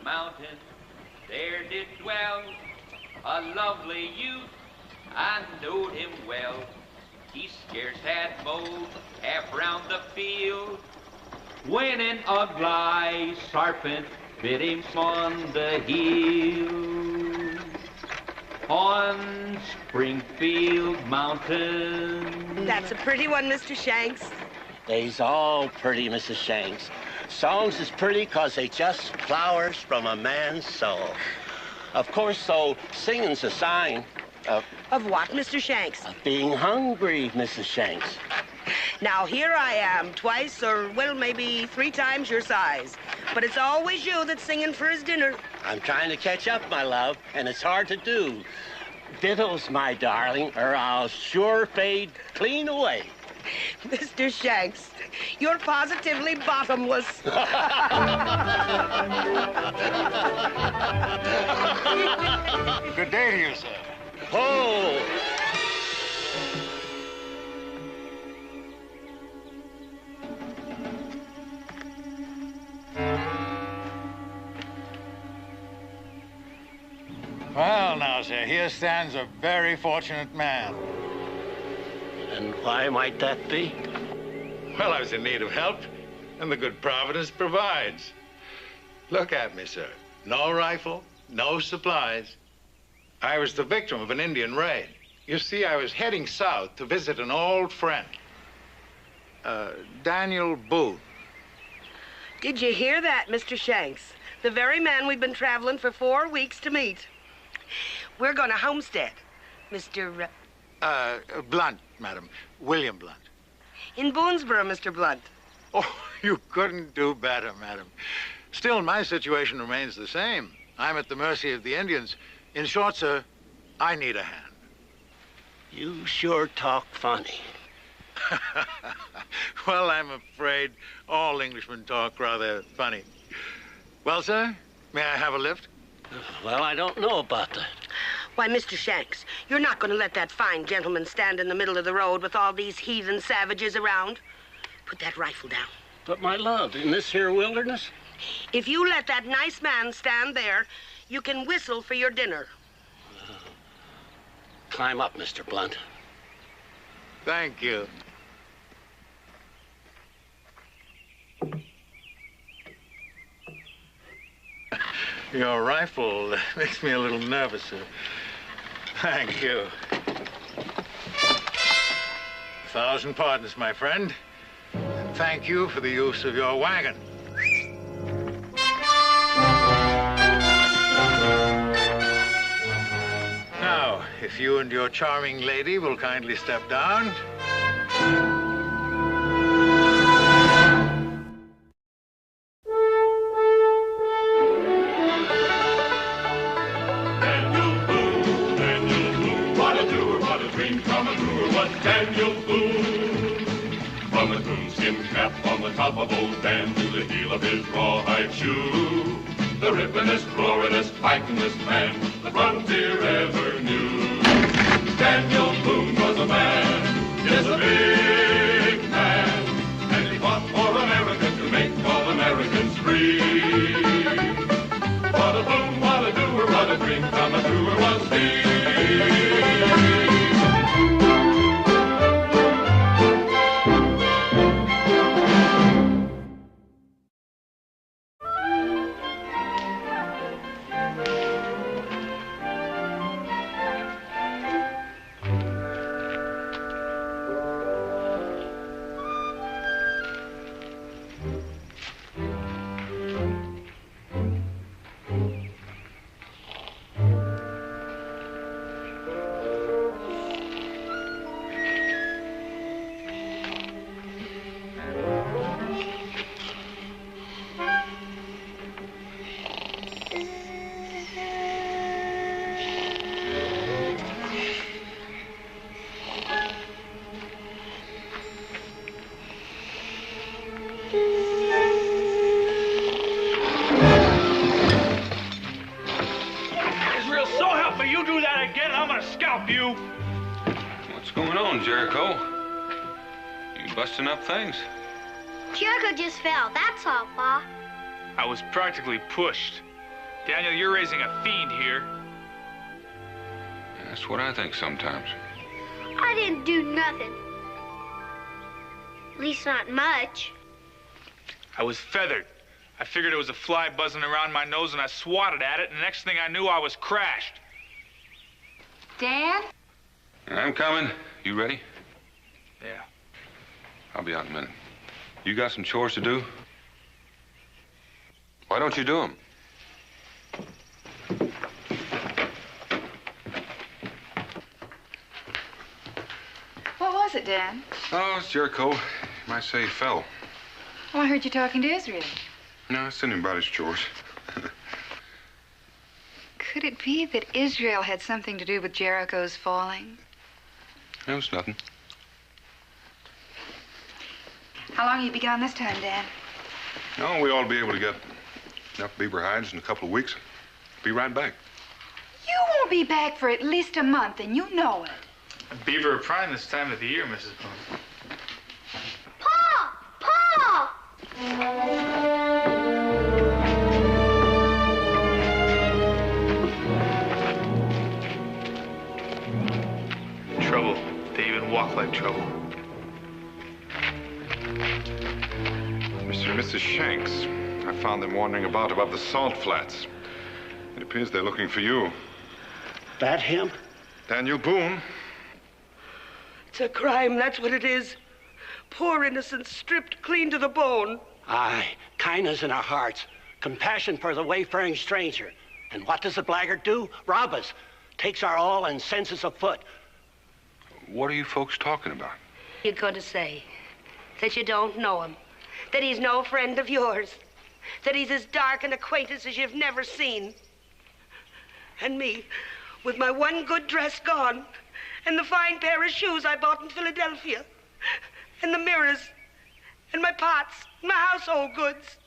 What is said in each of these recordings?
mountain, there did dwell a lovely youth. I knowed him well. He scarce had mowed half round the field when an ugly serpent bit him on the heel. On Springfield Mountain. That's a pretty one, Mr. Shanks. They's all pretty, Mrs. Shanks. Songs is pretty 'cause they just flowers from a man's soul. Of course, so singing's a sign of what, Mr. Shanks? Of being hungry, Mrs. Shanks. Now, here I am, twice or, well, maybe 3 times your size. But it's always you that's singing for his dinner. I'm trying to catch up, my love, and it's hard to do. Vittles, my darling, or I'll sure fade clean away. Mr. Shanks, you're positively bottomless. Good day to you, sir. Oh! Well, now, sir, here stands a very fortunate man. And why might that be? Well, I was in need of help, and the good Providence provides. Look at me, sir. No rifle, no supplies. I was the victim of an Indian raid. You see, I was heading south to visit an old friend, Daniel Boone. Did you hear that, Mr. Shanks? The very man we've been traveling for 4 weeks to meet. We're going to homestead, Mr. Blunt, madam. William Blunt. In Boonesboro, Mr. Blunt. Oh, you couldn't do better, madam. Still, my situation remains the same. I'm at the mercy of the Indians. In short, sir, I need a hand. You sure talk funny. Well, I'm afraid all Englishmen talk rather funny. Well, sir, may I have a lift? Well, I don't know about that. Why, Mr. Shanks, you're not going to let that fine gentleman stand in the middle of the road with all these heathen savages around. Put that rifle down. But, my love, in this here wilderness? If you let that nice man stand there, you can whistle for your dinner. Climb up, Mr. Blunt. Thank you. Your rifle makes me a little nervous, sir. Thank you. 1,000 pardons, my friend. And thank you for the use of your wagon. Now, if you and your charming lady will kindly step down. Top of old Dan to the heel of his rawhide shoe. The rippenest, roaringest, fightingest man the frontier ever knew. Daniel Boone was a man, yes, a big man, and he fought for America to make all Americans free. What a Boone, what a doer, what a dream come truer was he. Up things. Jericho just fell, that's all, Pa. I was practically pushed. Daniel, you're raising a fiend here. That's what I think sometimes. I didn't do nothing. At least not much. I was feathered. I figured it was a fly buzzing around my nose, and I swatted at it, and the next thing I knew, I was crashed. Dan? I'm coming. You ready? Yeah. I'll be out in a minute. You got some chores to do? Why don't you do them? What was it, Dan? Oh, it's Jericho. You might say he fell. Oh, I heard you talking to Israel. No, it's anybody's chores. Could it be that Israel had something to do with Jericho's falling? No, it's nothing. How long have you been gone this time, Dan? No, we ought to be able to get enough beaver hides in a couple of weeks. Be right back. You won't be back for at least a month, and you know it. Beaver are prime this time of the year, Mrs. Boone. Pa! Pa! Trouble. They even walk like trouble. Mr. and Mrs. Shanks, I found them wandering about above the salt flats. It appears they're looking for you. That him? Daniel Boone. It's a crime, that's what it is. Poor innocents stripped clean to the bone. Aye, kindness in our hearts, compassion for the wayfaring stranger. And what does the blackguard do? Rob us, takes our all and sends us afoot. What are you folks talking about? You're going to say that you don't know him, that he's no friend of yours, that he's as dark an acquaintance as you've never seen. And me, with my one good dress gone, and the fine pair of shoes I bought in Philadelphia, and the mirrors, and my pots, my household goods.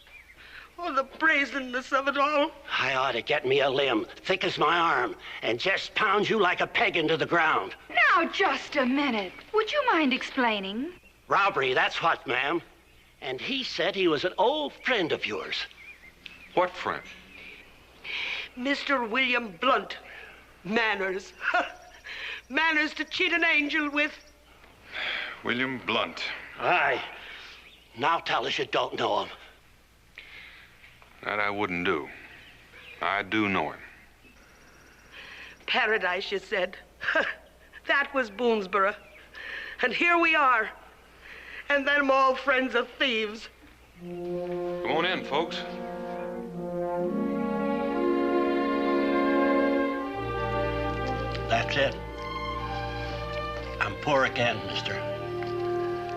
Oh, the brazenness of it all. I ought to get me a limb, thick as my arm, and just pound you like a peg into the ground. Now, just a minute. Would you mind explaining? Robbery, that's what, ma'am. And he said he was an old friend of yours. What friend? Mr. William Blunt. Manners. Manners to cheat an angel with. William Blunt. Aye. Now tell us you don't know him. That I wouldn't do. I do know him. Paradise, you said. That was Boonesborough. And here we are. And them all friends of thieves. Come on in, folks. That's it. I'm poor again, mister.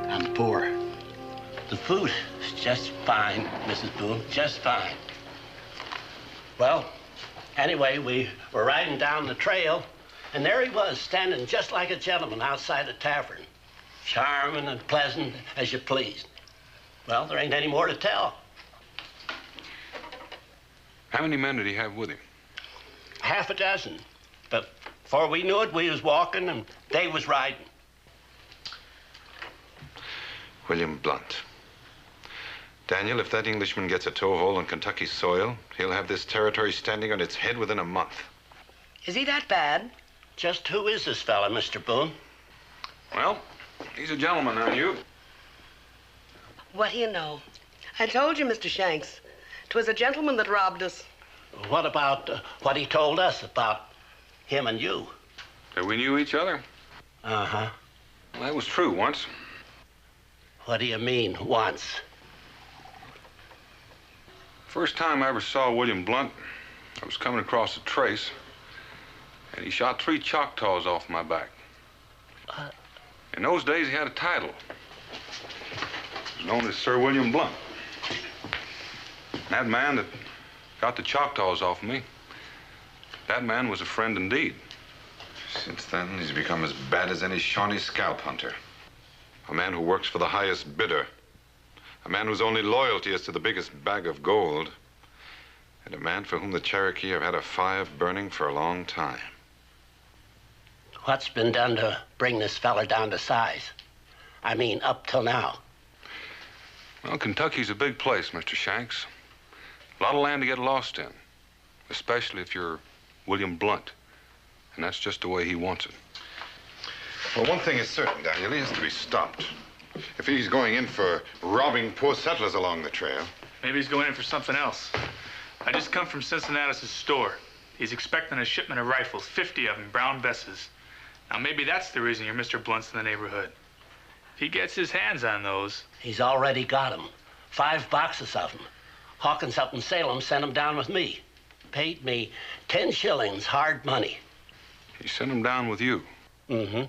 I'm poor. The food is just fine, Mrs. Boone, just fine. Well, anyway, we were riding down the trail, and there he was, standing just like a gentleman outside the tavern. Charming and pleasant as you please. Well, there ain't any more to tell. How many men did he have with him? Half a dozen. But before we knew it, we was walking and they was riding. William Blunt. Daniel, if that Englishman gets a toehold on Kentucky soil, he'll have this territory standing on its head within a month. Is he that bad? Just who is this fella, Mr. Boone? Well, he's a gentleman, aren't you? What do you know? I told you, Mr. Shanks. 'Twas a gentleman that robbed us. What about what he told us about him and you? That we knew each other? Uh-huh. Well, that was true once. What do you mean, once? First time I ever saw William Blunt, I was coming across a trace, and he shot 3 Choctaws off my back. In those days, he had a title. He was known as Sir William Blunt. That man that got the Choctaws off me, that man was a friend indeed. Since then, he's become as bad as any Shawnee scalp hunter. A man who works for the highest bidder. A man whose only loyalty is to the biggest bag of gold. And a man for whom the Cherokee have had a fire burning for a long time. What's been done to bring this fella down to size? I mean, up till now. Well, Kentucky's a big place, Mr. Shanks. A lot of land to get lost in. especially if you're William Blunt. And that's just the way he wants it. Well, one thing is certain, Daniel. He has to be stopped. If he's going in for robbing poor settlers along the trail. Maybe he's going in for something else. I just come from Cincinnatus' store. He's expecting a shipment of rifles, 50 of them, brown Besses. Now, maybe that's the reason your Mr. Blunt's in the neighborhood. If he gets his hands on those... He's already got them. 5 boxes of them. Hawkins up in Salem sent them down with me. Paid me 10 shillings, hard money. He sent them down with you? Mm-hmm.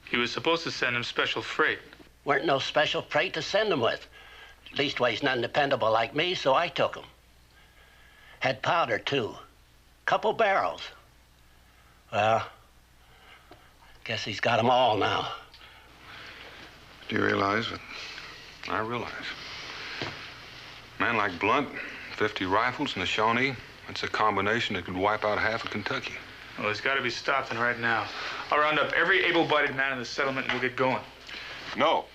He was supposed to send him special freight. Weren't no special freight to send them with. Leastways, none dependable like me, so I took them. Had powder, too. Couple barrels. Well, guess he's got them all now. Do you realize what? I realize. A man like Blunt, 50 rifles and a Shawnee, that's a combination that could wipe out half of Kentucky. Well, he's got to be stopped, and right now. I'll round up every able-bodied man in the settlement and we'll get going. No.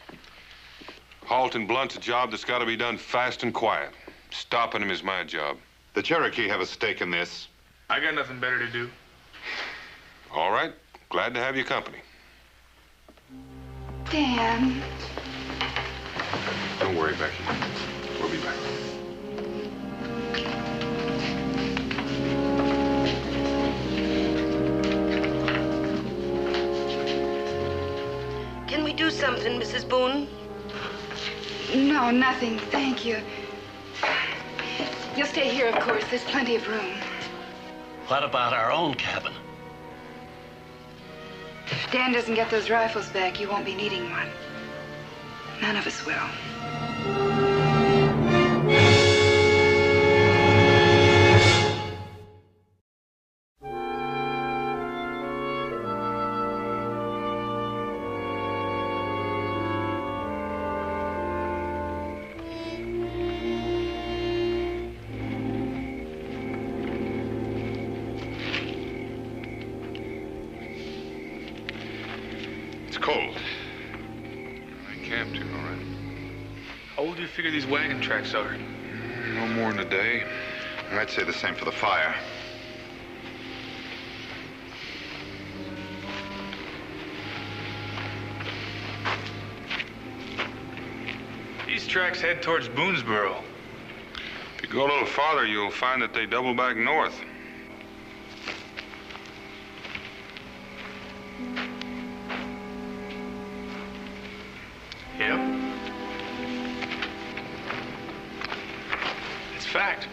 Halting Blunt's a job that's got to be done fast and quiet. Stopping him is my job. The Cherokee have a stake in this. I got nothing better to do. All right. Glad to have your company. Dan. Don't worry, Becky. We'll be back. Can we do something, Mrs. Boone? No, nothing. Thank you. You'll stay here, of course. There's plenty of room. What about our own cabin? If Dan doesn't get those rifles back, you won't be needing one. None of us will. Cold. I camped here, all right. How old do you figure these wagon tracks are? No more than a day. I'd say the same for the fire. These tracks head towards Boonesboro. If you go a little farther, you'll find that they double back north. Yep. It's fact.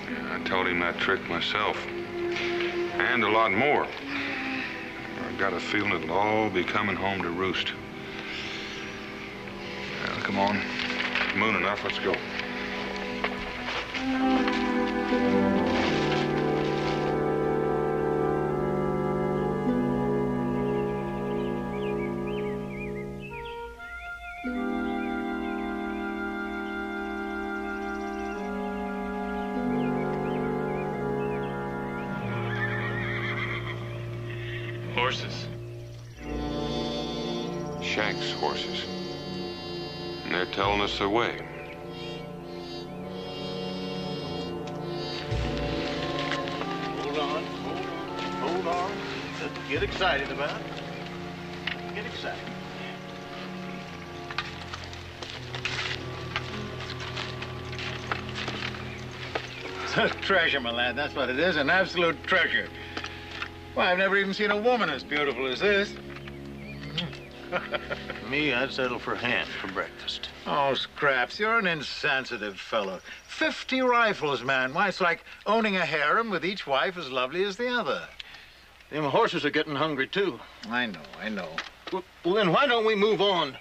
Yeah, I told him that trick myself. And a lot more. I got a feeling it'll all be coming home to roost. Well, come on. Moon enough, let's go. Horses. Shank's horses. And they're telling us their way. Hold on, hold on. Don't get excited about it. Get excited. It's a treasure, my lad. That's what it is, an absolute treasure. Why, I've never even seen a woman as beautiful as this. Me, I'd settle for ham for breakfast. Oh, Scraps, you're an insensitive fellow. 50 rifles, man. Why, it's like owning a harem with each wife as lovely as the other. Them horses are getting hungry, too. I know. Well, then why don't we move on?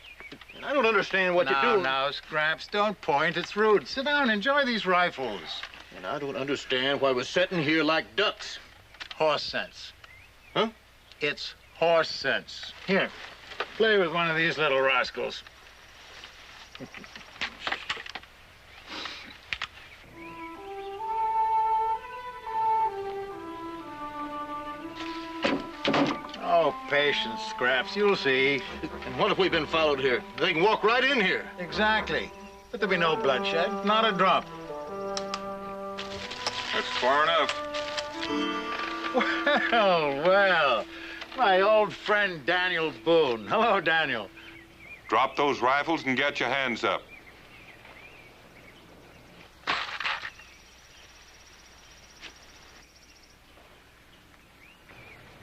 I don't understand what you're doing. Now, Scraps, don't point. It's rude. Sit down, enjoy these rifles. And I don't understand why we're sitting here like ducks. Horse sense. Huh? It's horse sense. Here, play with one of these little rascals. Oh, patience, Scraps. You'll see. And what if we've been followed here? They can walk right in here. Exactly. But there'll be no bloodshed. Not a drop. Let's far enough. Well, my old friend Daniel Boone. Hello, Daniel. Drop those rifles and get your hands up.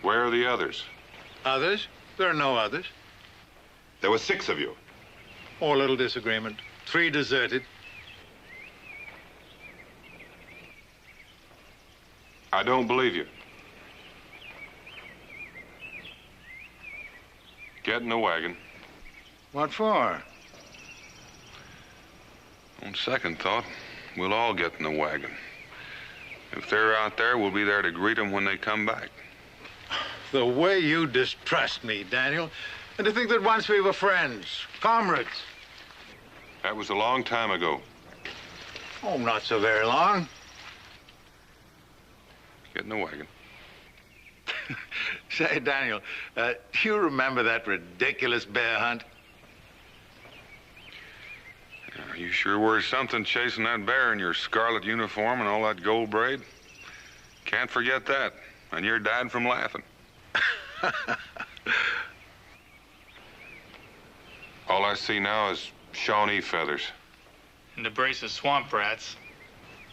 Where are the others? Others? There are no others. There were 6 of you. Oh, a little disagreement. 3 deserted. I don't believe you. Get in the wagon. What for? On second thought, we'll all get in the wagon. If they're out there, we'll be there to greet them when they come back. The way you distrust me, Daniel. And to think that once we were friends, comrades. That was a long time ago. Oh, not so very long. Get in the wagon. Say, Daniel, do you remember that ridiculous bear hunt? You sure were something chasing that bear in your scarlet uniform and all that gold braid. Can't forget that. And your dad from laughing. All I see now is Shawnee feathers. And a brace of swamp rats.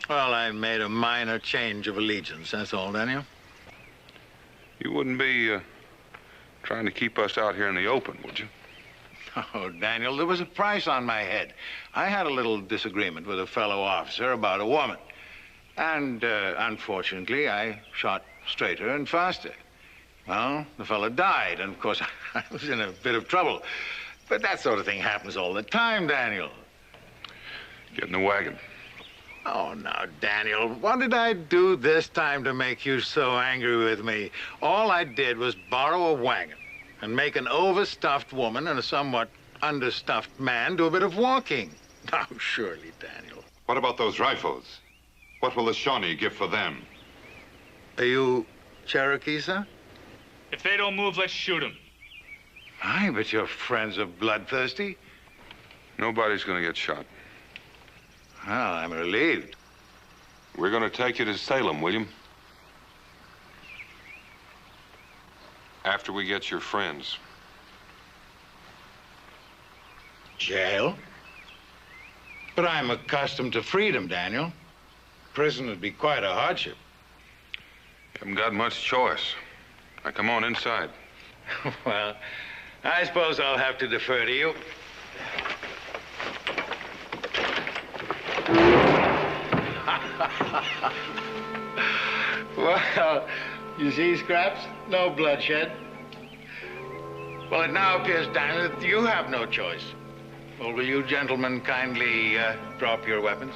Well, I made a minor change of allegiance, that's all, Daniel. You wouldn't be trying to keep us out here in the open, would you? Oh, Daniel, there was a price on my head. I had a little disagreement with a fellow officer about a woman. And, unfortunately, I shot straighter and faster. Well, the fellow died, and of course, I was in a bit of trouble. But that sort of thing happens all the time, Daniel. Get in the wagon. Oh, now, Daniel, what did I do this time to make you so angry with me? All I did was borrow a wagon and make an overstuffed woman and a somewhat understuffed man do a bit of walking. Now, surely, Daniel. What about those rifles? What will the Shawnee give for them? Are you Cherokee, sir? If they don't move, let's shoot them. Aye, but your friends are bloodthirsty. Nobody's gonna get shot. Well, I'm relieved. We're gonna take you to Salem, William. After we get your friends. Jail? But I'm accustomed to freedom, Daniel. Prison would be quite a hardship. You haven't got much choice. Now, come on inside. Well, I suppose I'll have to defer to you. Well, you see, Scraps? No bloodshed. Well, it now appears, Daniel, that you have no choice. Well, will you gentlemen kindly drop your weapons?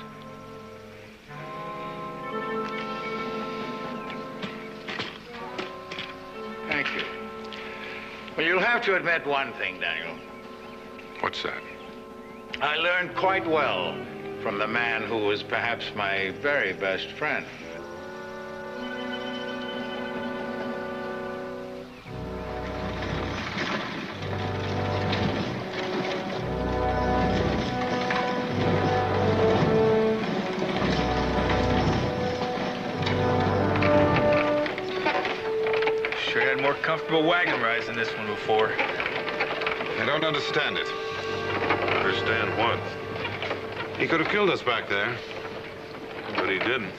Thank you. Well, you'll have to admit one thing, Daniel. What's that? I learned quite well from the man who was perhaps my very best friend. Sure had more comfortable wagon rides than this one before. I don't understand it. Understand what? He could have killed us back there. But he didn't.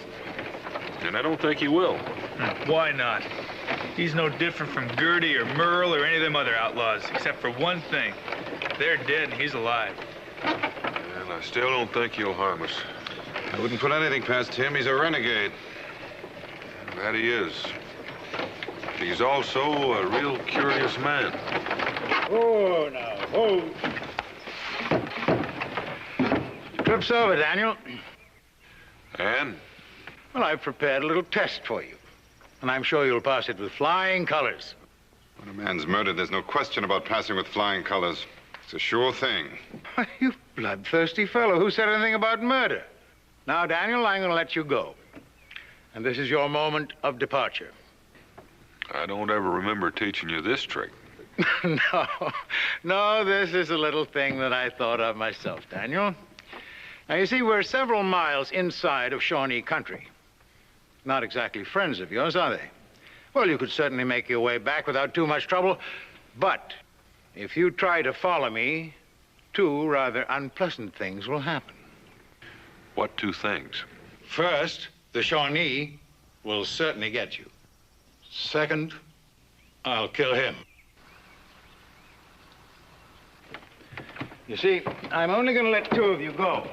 And I don't think he will. Why not? He's no different from Gertie or Merle or any of them other outlaws, except for one thing. They're dead and he's alive. And I still don't think he'll harm us. I wouldn't put anything past him. He's a renegade. That he is. He's also a real curious man. Oh, now, oh. Trip's over, Daniel. And? Well, I've prepared a little test for you. And I'm sure you'll pass it with flying colors. When a man's murdered, there's no question about passing with flying colors. It's a sure thing. You bloodthirsty fellow. Who said anything about murder? Now, Daniel, I'm going to let you go. And this is your moment of departure. I don't ever remember teaching you this trick. No, this is a little thing that I thought of myself, Daniel. Now, you see, we're several miles inside of Shawnee country. Not exactly friends of yours, are they? Well, you could certainly make your way back without too much trouble. But if you try to follow me, two rather unpleasant things will happen. What two things? First, the Shawnee will certainly get you. Second, I'll kill him. You see, I'm only going to let two of you go.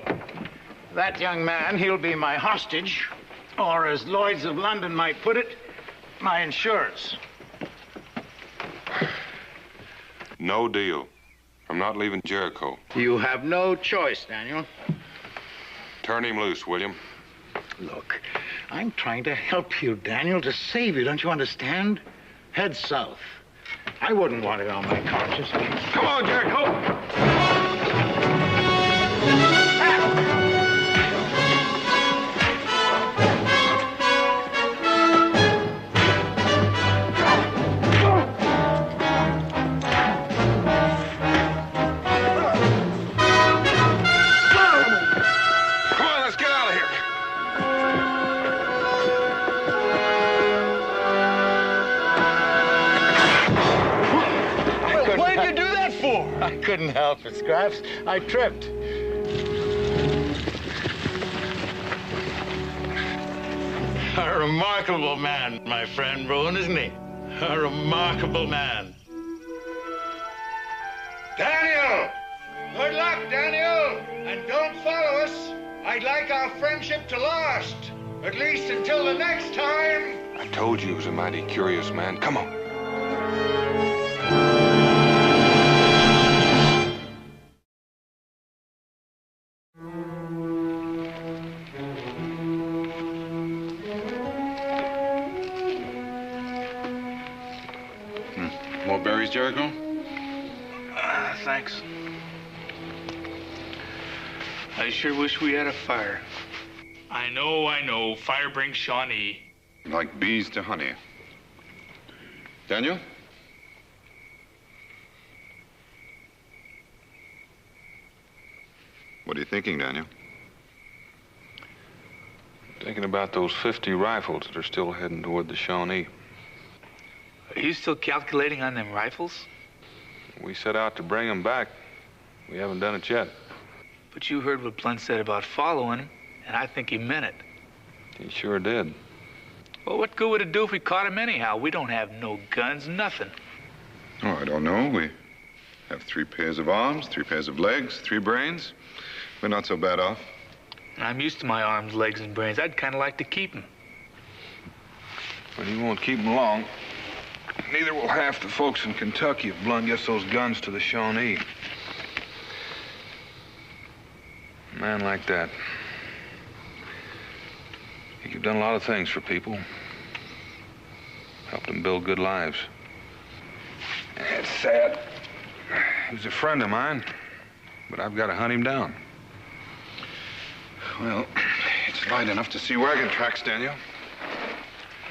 That young man, he'll be my hostage, or as Lloyd's of London might put it, my insurance. No deal. I'm not leaving Jericho. You have no choice, Daniel. Turn him loose, William. Look, I'm trying to help you, Daniel, to save you. Don't you understand? Head south. I wouldn't want it on my conscience. Come on, Jericho! I couldn't help it, Scraps. I tripped. A remarkable man, my friend Bruin, isn't he? A remarkable man. Daniel! Good luck, Daniel! And don't follow us. I'd like our friendship to last. At least until the next time. I told you he was a mighty curious man. Come on. More berries, Jericho? Thanks. I sure wish we had a fire. I know. Fire brings Shawnee. Like bees to honey. Daniel? What are you thinking, Daniel? Thinking about those 50 rifles that are still heading toward the Shawnee. Are you still calculating on them rifles? We set out to bring them back. We haven't done it yet. But you heard what Blunt said about following him, and I think he meant it. He sure did. Well, what good would it do if we caught him anyhow? We don't have no guns, nothing. Oh, I don't know. We have 3 pairs of arms, 3 pairs of legs, 3 brains. We're not so bad off. I'm used to my arms, legs, and brains. I'd kind of like to keep them. But he won't keep them long. Neither will half the folks in Kentucky if Blunt gets those guns to the Shawnee. A man like that. He could have done a lot of things for people. Helped them build good lives. It's sad. He was a friend of mine, but I've got to hunt him down. Well, it's light enough to see wagon tracks, Daniel.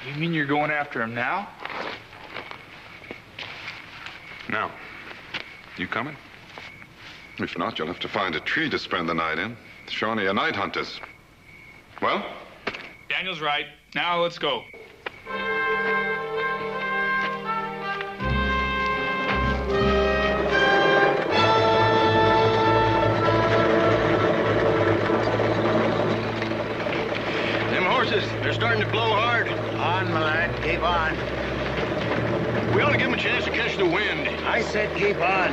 You mean you're going after him now? Now, you coming? If not, you'll have to find a tree to spend the night in. The Shawnee are night hunters. Well? Daniel's right. Now let's go. Them horses, they're starting to blow hard. On, my lad. Keep on. We ought to give them a chance to catch the wind. I said keep on.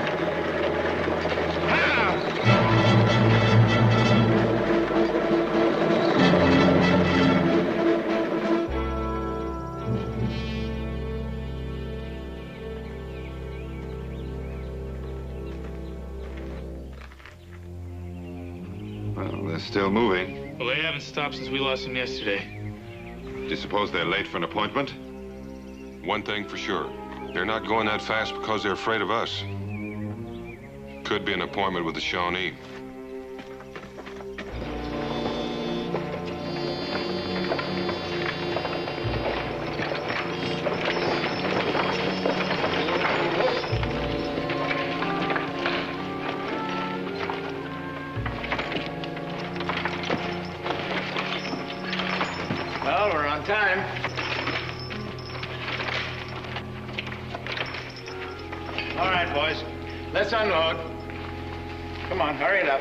Well, they're still moving. Well, they haven't stopped since we lost them yesterday. Do you suppose they're late for an appointment? One thing for sure. They're not going that fast because they're afraid of us. Could be an appointment with the Shawnee. time. All right, boys. Let's unload. Come on, hurry it up.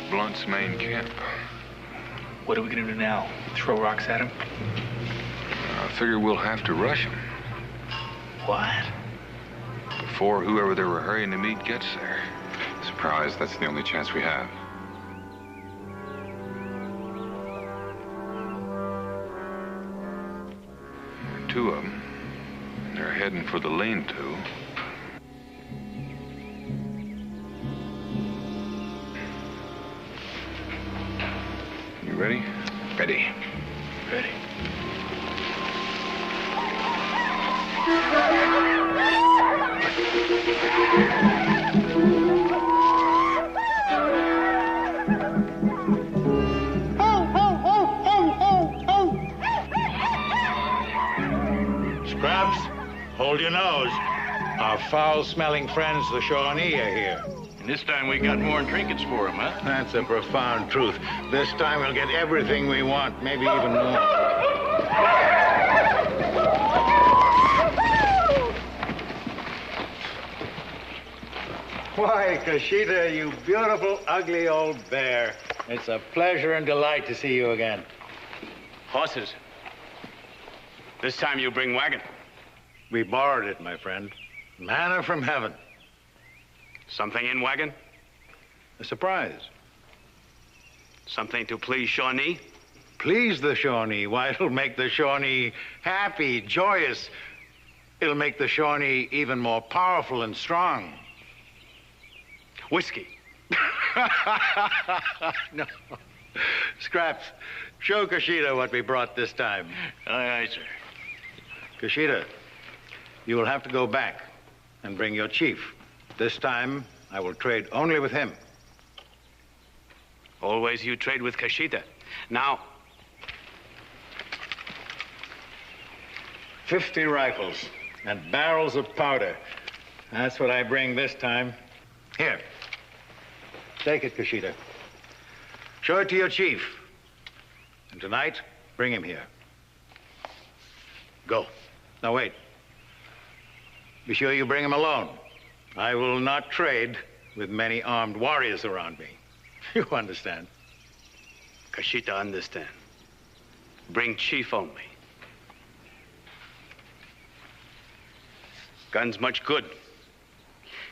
Blunt's main camp. What are we gonna do now? Throw rocks at him? I figure we'll have to rush him. What? Before whoever they were hurrying to meet gets there. Surprise, that's the only chance we have. There are two of them. They're heading for the lean-to. Ready? Ready. Ready. Scraps, hold your nose. Our foul-smelling friends, the Shawnee, are here. And this time we got more trinkets for him, huh? That's a profound truth. This time we'll get everything we want, maybe even more. Why, Kashita, you beautiful, ugly old bear. It's a pleasure and delight to see you again. Horses. This time you bring wagon. We borrowed it, my friend. Manna from heaven. Something in wagon? A surprise. Something to please Shawnee? Please the Shawnee. Why, it'll make the Shawnee happy, joyous. It'll make the Shawnee even more powerful and strong. Whiskey. No. Scraps, show Kashita what we brought this time. Aye, aye, sir. Kashita, you will have to go back and bring your chief. This time, I will trade only with him. Always you trade with Kashita. Now, 50 rifles and barrels of powder. That's what I bring this time. Here. Take it, Kashita. Show it to your chief. And tonight, bring him here. Go. Now, wait. Be sure you bring him alone. I will not trade with many armed warriors around me. You understand? Kashita understand. Bring chief only. Guns much good.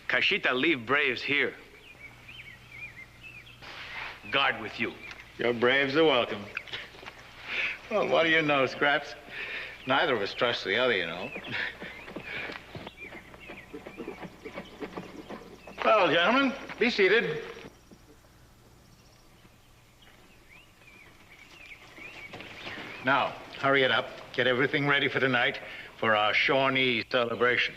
Kashita leave braves here. Guard with you. Your braves are welcome. Well, what do you know, Scraps? Neither of us trusts the other, you know. Well, gentlemen, be seated. Now, hurry it up. Get everything ready for tonight for our Shawnee celebration.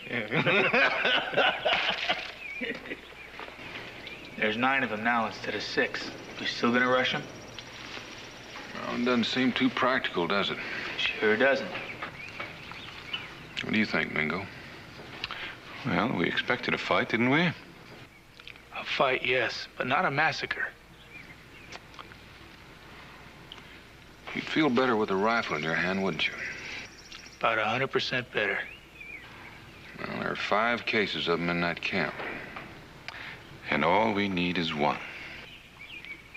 There's 9 of them now instead of 6. We still gonna rush them? Well, it doesn't seem too practical, does it? Sure doesn't. What do you think, Mingo? Well, we expected a fight, didn't we? A fight, yes, but not a massacre. You'd feel better with a rifle in your hand, wouldn't you? About 100% better. Well, there are 5 cases of them in that camp. And all we need is one.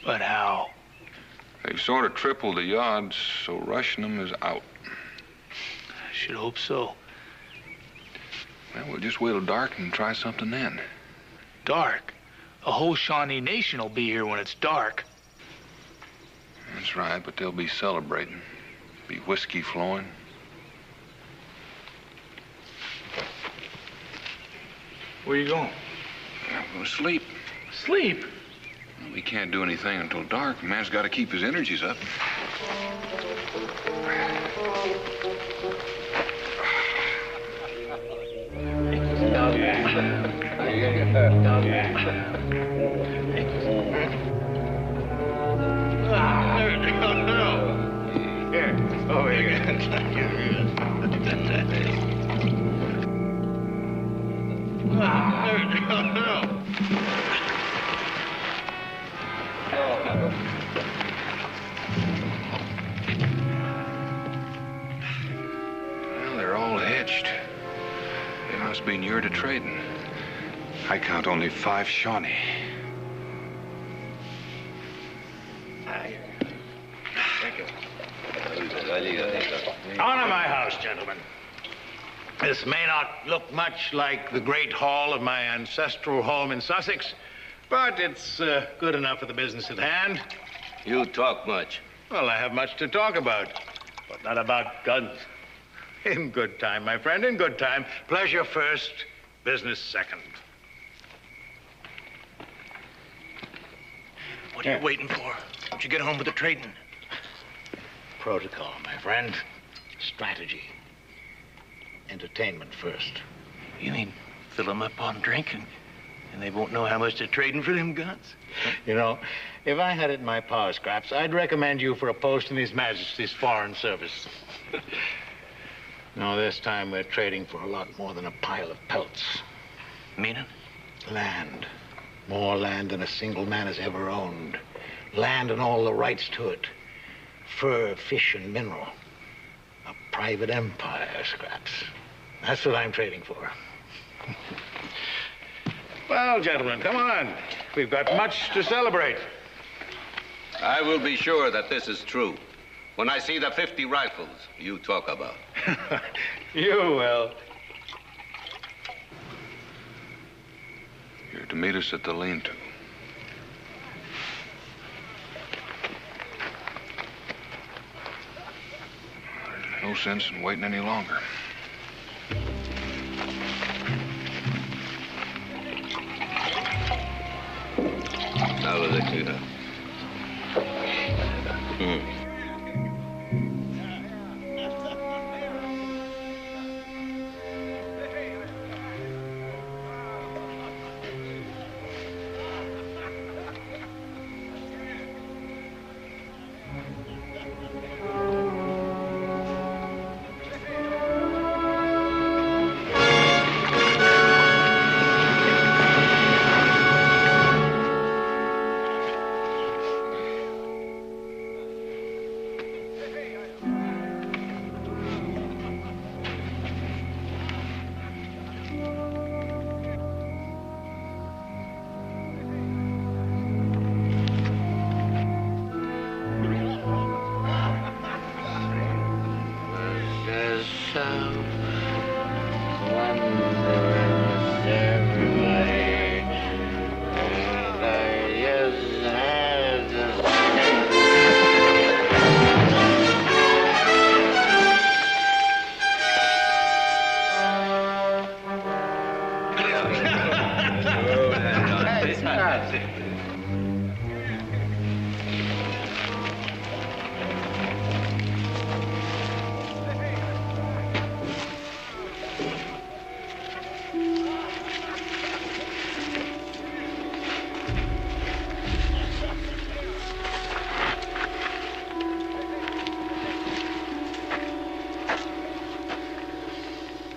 But how? They've sort of tripled the odds, so rushing them is out. I should hope so. Well, we'll just wait till dark and try something then. Dark? A whole Shawnee nation will be here when it's dark. That's right, but they'll be celebrating. Be whiskey flowing. Where are you going? I'm going to sleep. Sleep? We can't do anything until dark. Man's got to keep his energies up. Well, they're all hitched. They must be near to trading. I count only 5 Shawnee. Honor my house, gentlemen. This may not look much like the great hall of my ancestral home in Sussex, but it's good enough for the business at hand. You talk much. Well, I have much to talk about, but not about guns. In good time, my friend, in good time. Pleasure first, business second. What are you waiting for? Don't you get home with the trading? Protocol, my friend. Strategy. Entertainment first. You mean fill them up on drinking, and they won't know how much they're trading for them guns? You know, if I had it in my power, Scraps, I'd recommend you for a post in His Majesty's Foreign Service. No, this time we're trading for a lot more than a pile of pelts. Meaning? Land. More land than a single man has ever owned. Land and all the rights to it. Fur, fish, and mineral. A private empire, Scraps. That's what I'm trading for. Well, gentlemen, come on. We've got much to celebrate. I will be sure that this is true when I see the 50 rifles you talk about. You will. You're to meet us at the lean-to. There's no sense in waiting any longer. How is it, Tita?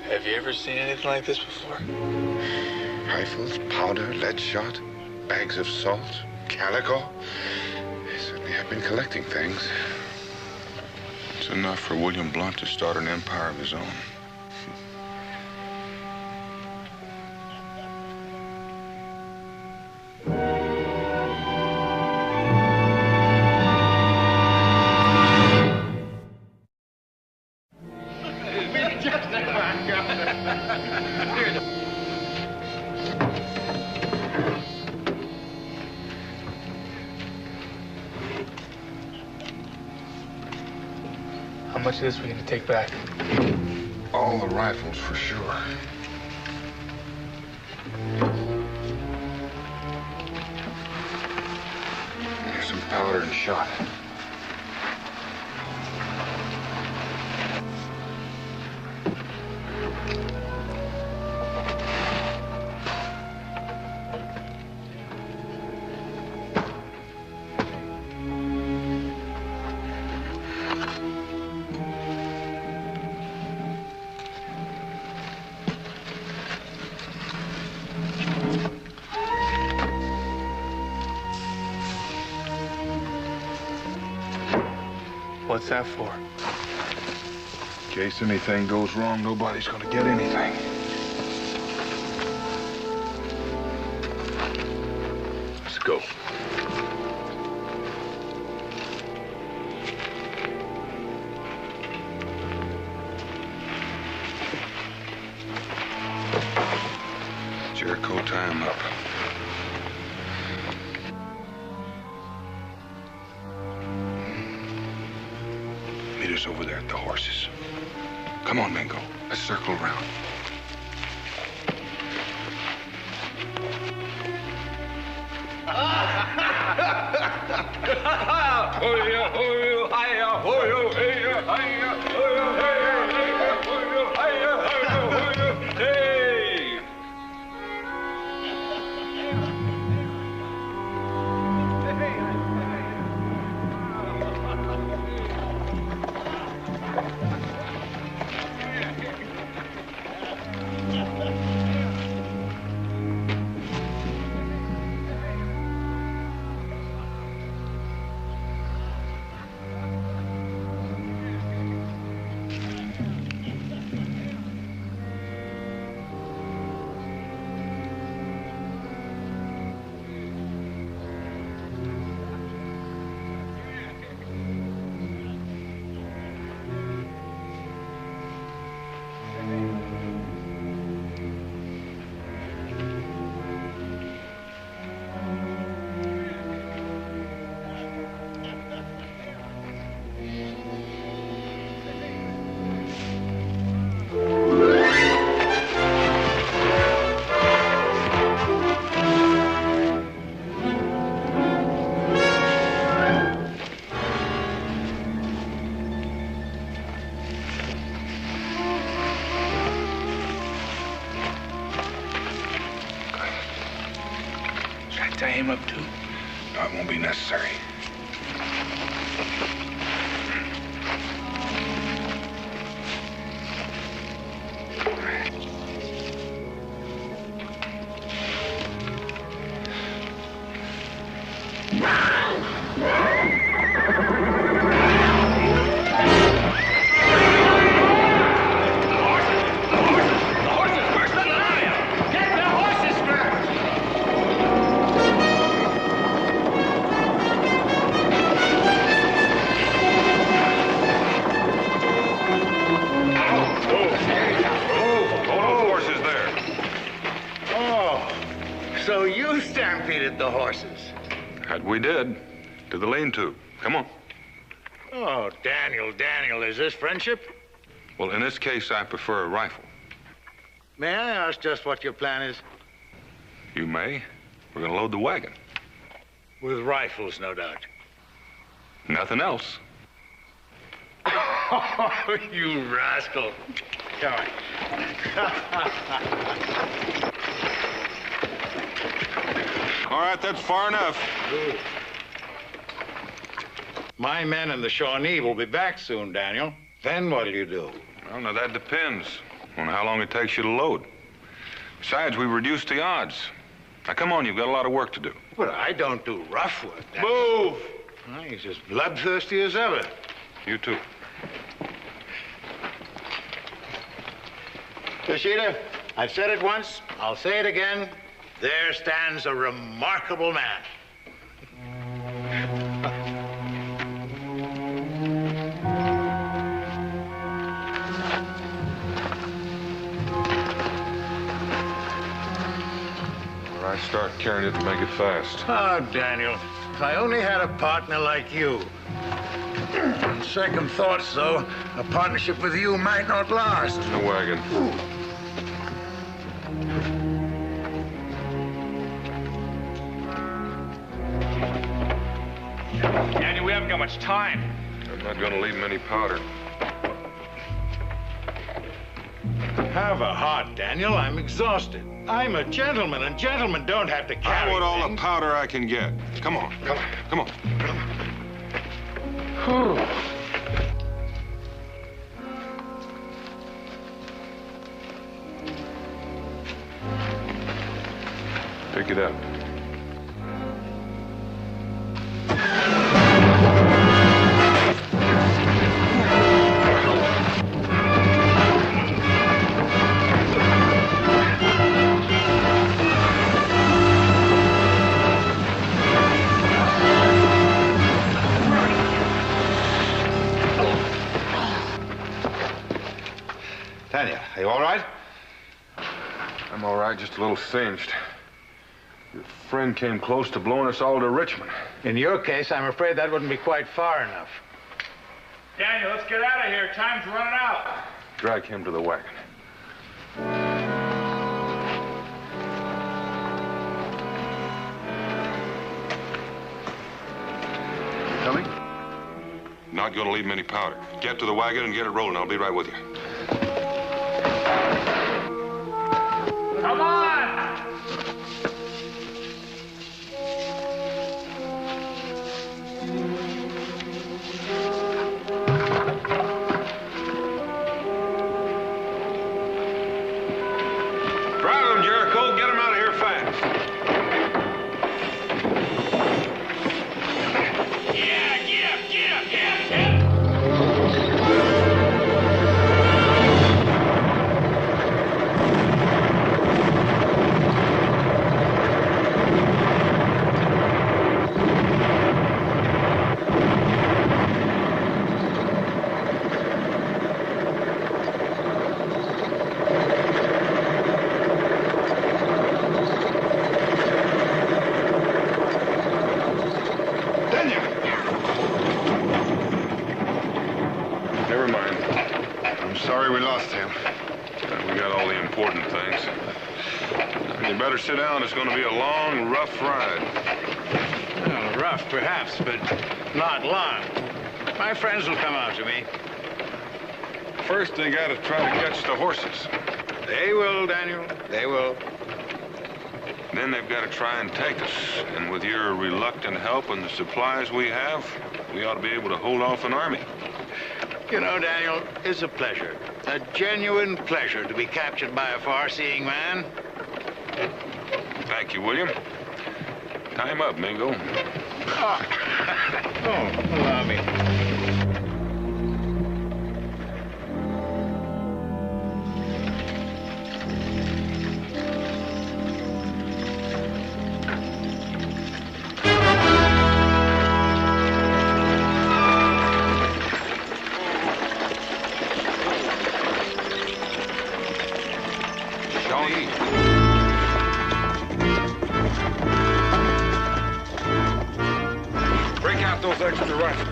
Have you ever seen anything like this before? Rifles, powder, lead shot, bags of salt, calico. They certainly have been collecting things. It's enough for William Blunt to start an empire of his own. How much of this we gonna take back? All the rifles, for sure. fired and shot. What's that for? In case anything goes wrong, nobody's gonna get anything. Let's go. Jericho, tie him up. Meet us over there at the horses. Come on, Mingo. Let's circle around. Tie him up too? No, it won't be necessary. So you stampeded the horses? That we did. To the lean-to. Come on. Oh, Daniel, is this friendship? Well, in this case, I prefer a rifle. May I ask just what your plan is? You may. We're gonna load the wagon. With rifles, no doubt. Nothing else. Oh, you rascal. Come on. All right, that's far enough. My men and the Shawnee will be back soon, Daniel. Then what'll you do? Well, now that depends on how long it takes you to load. Besides, we reduced the odds. Now, come on, you've got a lot of work to do. But I don't do rough work. Move! Well, he's as bloodthirsty as ever. You too. Yoshida, I've said it once, I'll say it again. There stands a remarkable man. All right, start carrying it and make it fast. Oh, Daniel, if I only had a partner like you. On second thoughts, though, a partnership with you might not last. In the wagon. haven't got much time. I'm not gonna leave him any powder. Have a heart, Daniel. I'm exhausted. I'm a gentleman, and gentlemen don't have to carry I want all the things. powder I can get. Come on, come on. Pick it up. Daniel, are you all right? I'm all right, just a little singed. Your friend came close to blowing us all to Richmond. In your case, I'm afraid that wouldn't be quite far enough. Daniel, let's get out of here. Time's running out. Drag him to the wagon. Coming? Not gonna leave him any powder. Get to the wagon and get it rolling. I'll be right with you. Come on! Drive him, Jericho. Get him out of here fast. Never mind. I'm sorry we lost him. We got all the important things. You better sit down. It's going to be a long, rough ride. Well, rough, perhaps, but not long. My friends will come out to me. First, they got to try to catch the horses. They will, Daniel. They will. Then they've got to try and take us. And with your reluctant help and the supplies we have, we ought to be able to hold off an army. You know, Daniel, it's a pleasure. A genuine pleasure to be captured by a far-seeing man. Thank you, William. Time up, Mingo. Oh, allow me. Break out those extra rifles.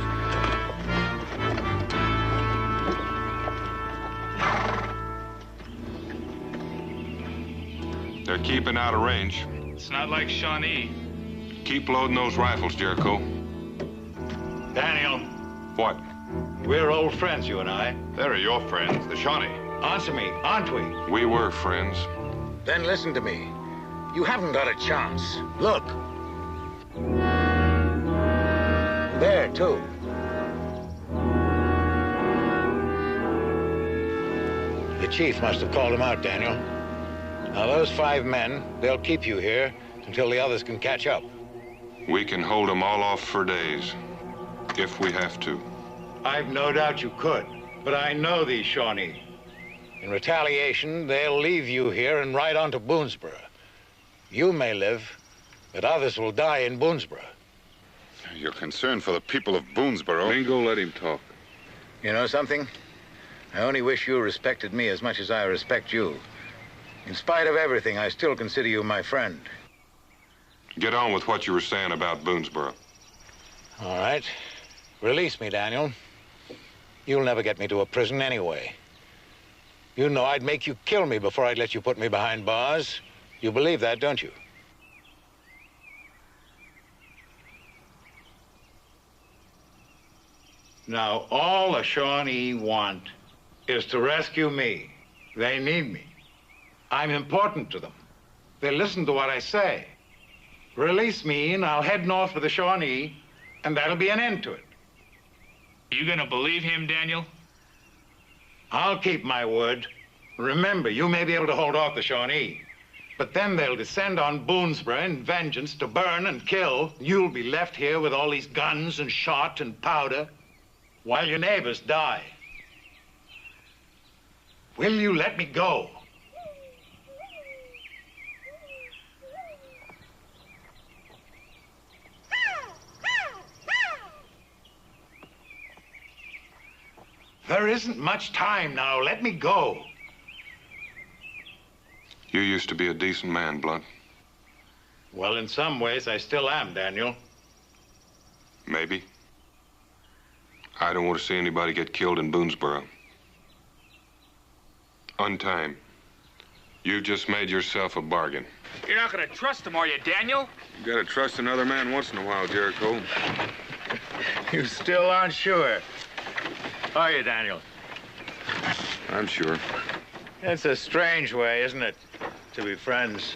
They're keeping out of range. It's not like Shawnee. Keep loading those rifles, Jericho. Daniel, What? we're old friends, you and I. They're your friends, the Shawnee. Answer me, aren't we? We were friends. Then listen to me. You haven't got a chance. Look. There, too. The chief must have called him out, Daniel. Now, those 5 men, they'll keep you here until the others can catch up. We can hold them all off for days, if we have to. I've no doubt you could, but I know these Shawnee. In retaliation, they'll leave you here and ride on to Boonesboro. You may live, but others will die in Boonesboro. You're concerned for the people of Boonesboro. Mingo, let him talk. You know something? I only wish you respected me as much as I respect you. In spite of everything, I still consider you my friend. Get on with what you were saying about Boonesboro. All right. Release me, Daniel. You'll never get me to a prison anyway. You know I'd make you kill me before I'd let you put me behind bars. You believe that, don't you? Now, all the Shawnee want is to rescue me. They need me. I'm important to them. They listen to what I say. Release me, and I'll head north for the Shawnee, and that'll be an end to it. You gonna believe him, Daniel? I'll keep my word. Remember, you may be able to hold off the Shawnee, but then they'll descend on Boonesborough in vengeance to burn and kill. You'll be left here with all these guns and shot and powder while your neighbors die. Will you let me go? There isn't much time now. Let me go. You used to be a decent man, Blunt. Well, in some ways, I still am, Daniel. Maybe. I don't want to see anybody get killed in Boonesborough. Untime. You just made yourself a bargain. You're not gonna trust him, are you, Daniel? You gotta trust another man once in a while, Jericho. You still aren't sure, are you, Daniel? I'm sure. It's a strange way, isn't it, to be friends?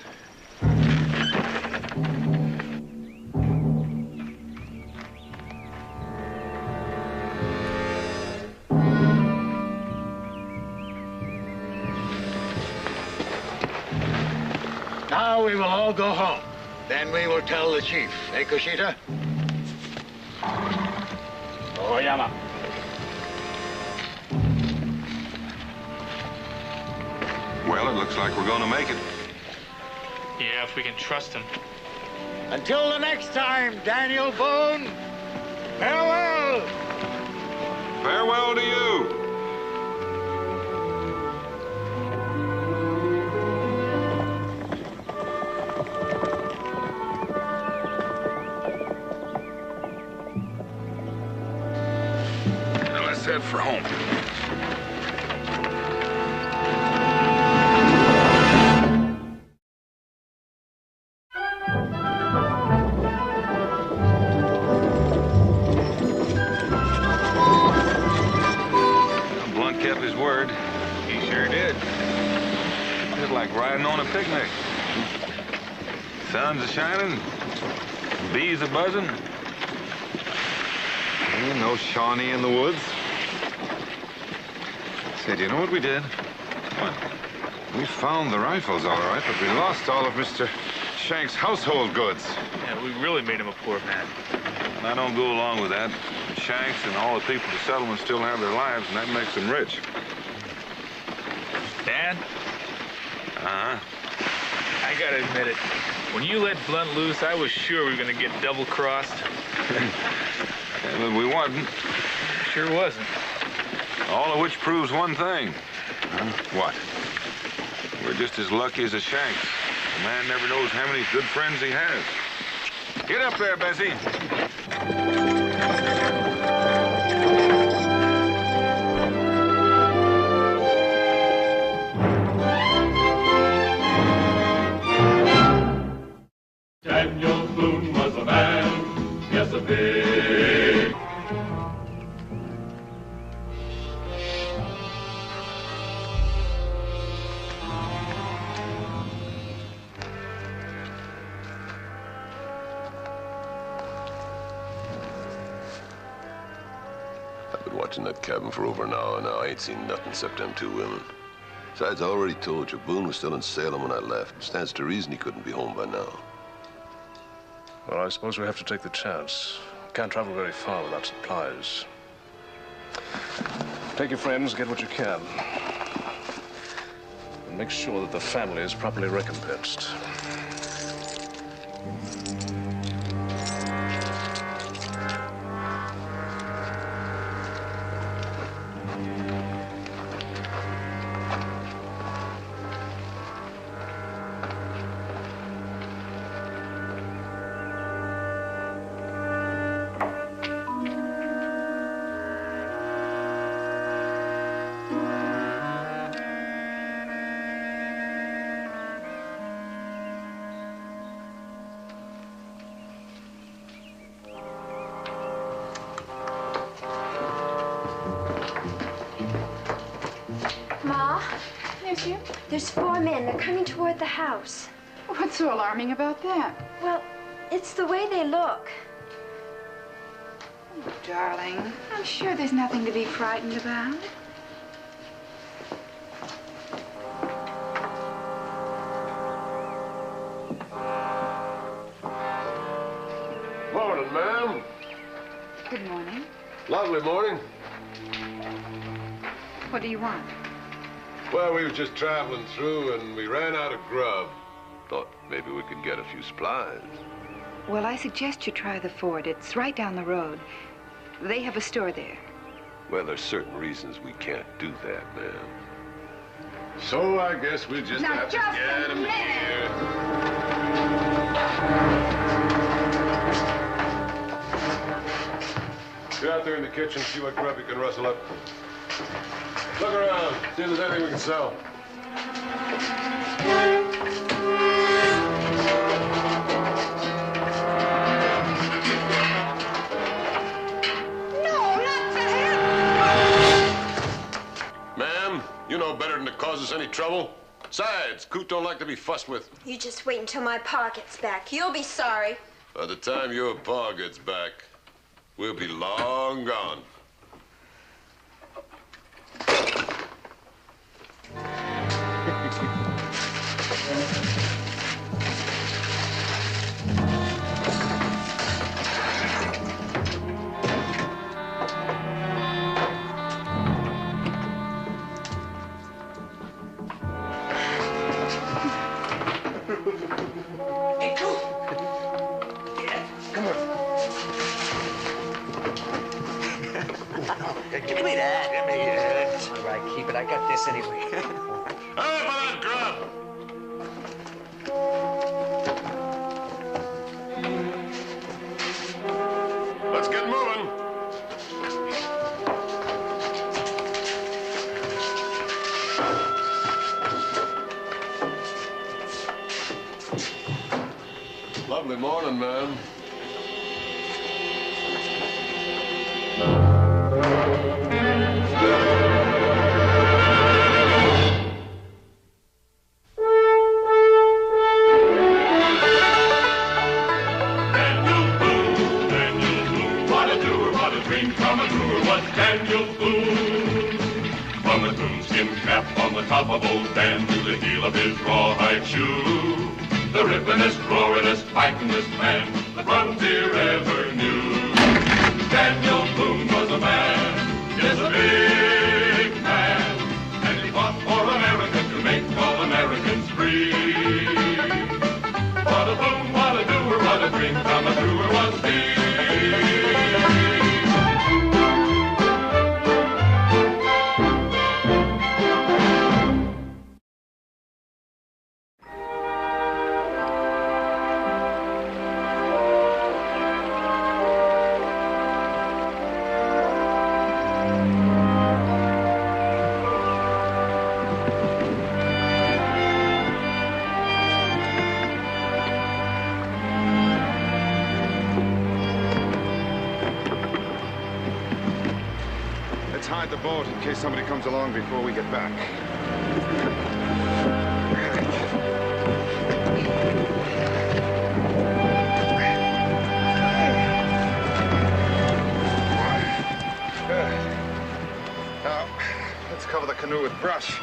Now we will all go home. Then we will tell the chief. Eh, Kushita? Oyama. Well, it looks like we're gonna make it. Yeah, if we can trust him. Until the next time, Daniel Boone, farewell! Farewell to you! Now let's head for home. Riding on a picnic. Sun's a-shining, bees a-buzzing. No Shawnee in the woods. Say, do you know what we did? What? We found the rifles, all right, but we lost all of Mr. Shank's household goods. Yeah, we really made him a poor man. I don't go along with that. Shanks and all the people at the settlement still have their lives, and that makes them rich. Dad? Uh-huh. I gotta admit it. When you let Blunt loose, I was sure we were gonna get double-crossed. Yeah, but we wasn't. Sure wasn't. All of which proves one thing. What? We're just as lucky as a Shanks. A man never knows how many good friends he has. Get up there, Bessie. Daniel Boone was a man, yes, a big. I've been watching that cabin for over an hour now. I ain't seen nothing except them two women. Besides, I already told you, Boone was still in Salem when I left. Stands to reason he couldn't be home by now. Well, I suppose we have to take the chance. Can't travel very far without supplies. Take your friends, get what you can. And make sure that the family is properly recompensed. Jim? There's 4 men. They're coming toward the house. What's so alarming about that? Well, it's the way they look. Oh, darling, I'm sure there's nothing to be frightened about. Morning, ma'am. Good morning. Lovely morning. What do you want? Well, we were just traveling through and we ran out of grub. Thought maybe we could get a few supplies. Well, I suggest you try the Ford. It's right down the road. They have a store there. Well, there's certain reasons we can't do that, ma'am. So I guess we'll just have to get them here. Get out there in the kitchen, see what grub you can rustle up. Look around, see if there's anything we can sell. Ma'am, you know better than to cause us any trouble. Besides, Coot don't like to be fussed with. You just wait until my pa gets back. You'll be sorry. By the time your pa gets back, we'll be long gone. Hey, Coop! Yeah, come on. Give me that. Give me it. All right, keep it. I got this anyway. Hey, for that grub! Let's get moving. Lovely morning, man. Daniel Boone. From the coonskin cap on the top of old Dan to the heel of his rawhide shoe, the rippin'est, roarin'est, fightin'est man the frontier ever knew. Daniel Boone was a man, yes, a big man, and he fought for America to make all Americans free. What a boom, what a doer, what a dream come truer was he. Let's hide the boat in case somebody comes along before we get back. Now, let's cover the canoe with brush.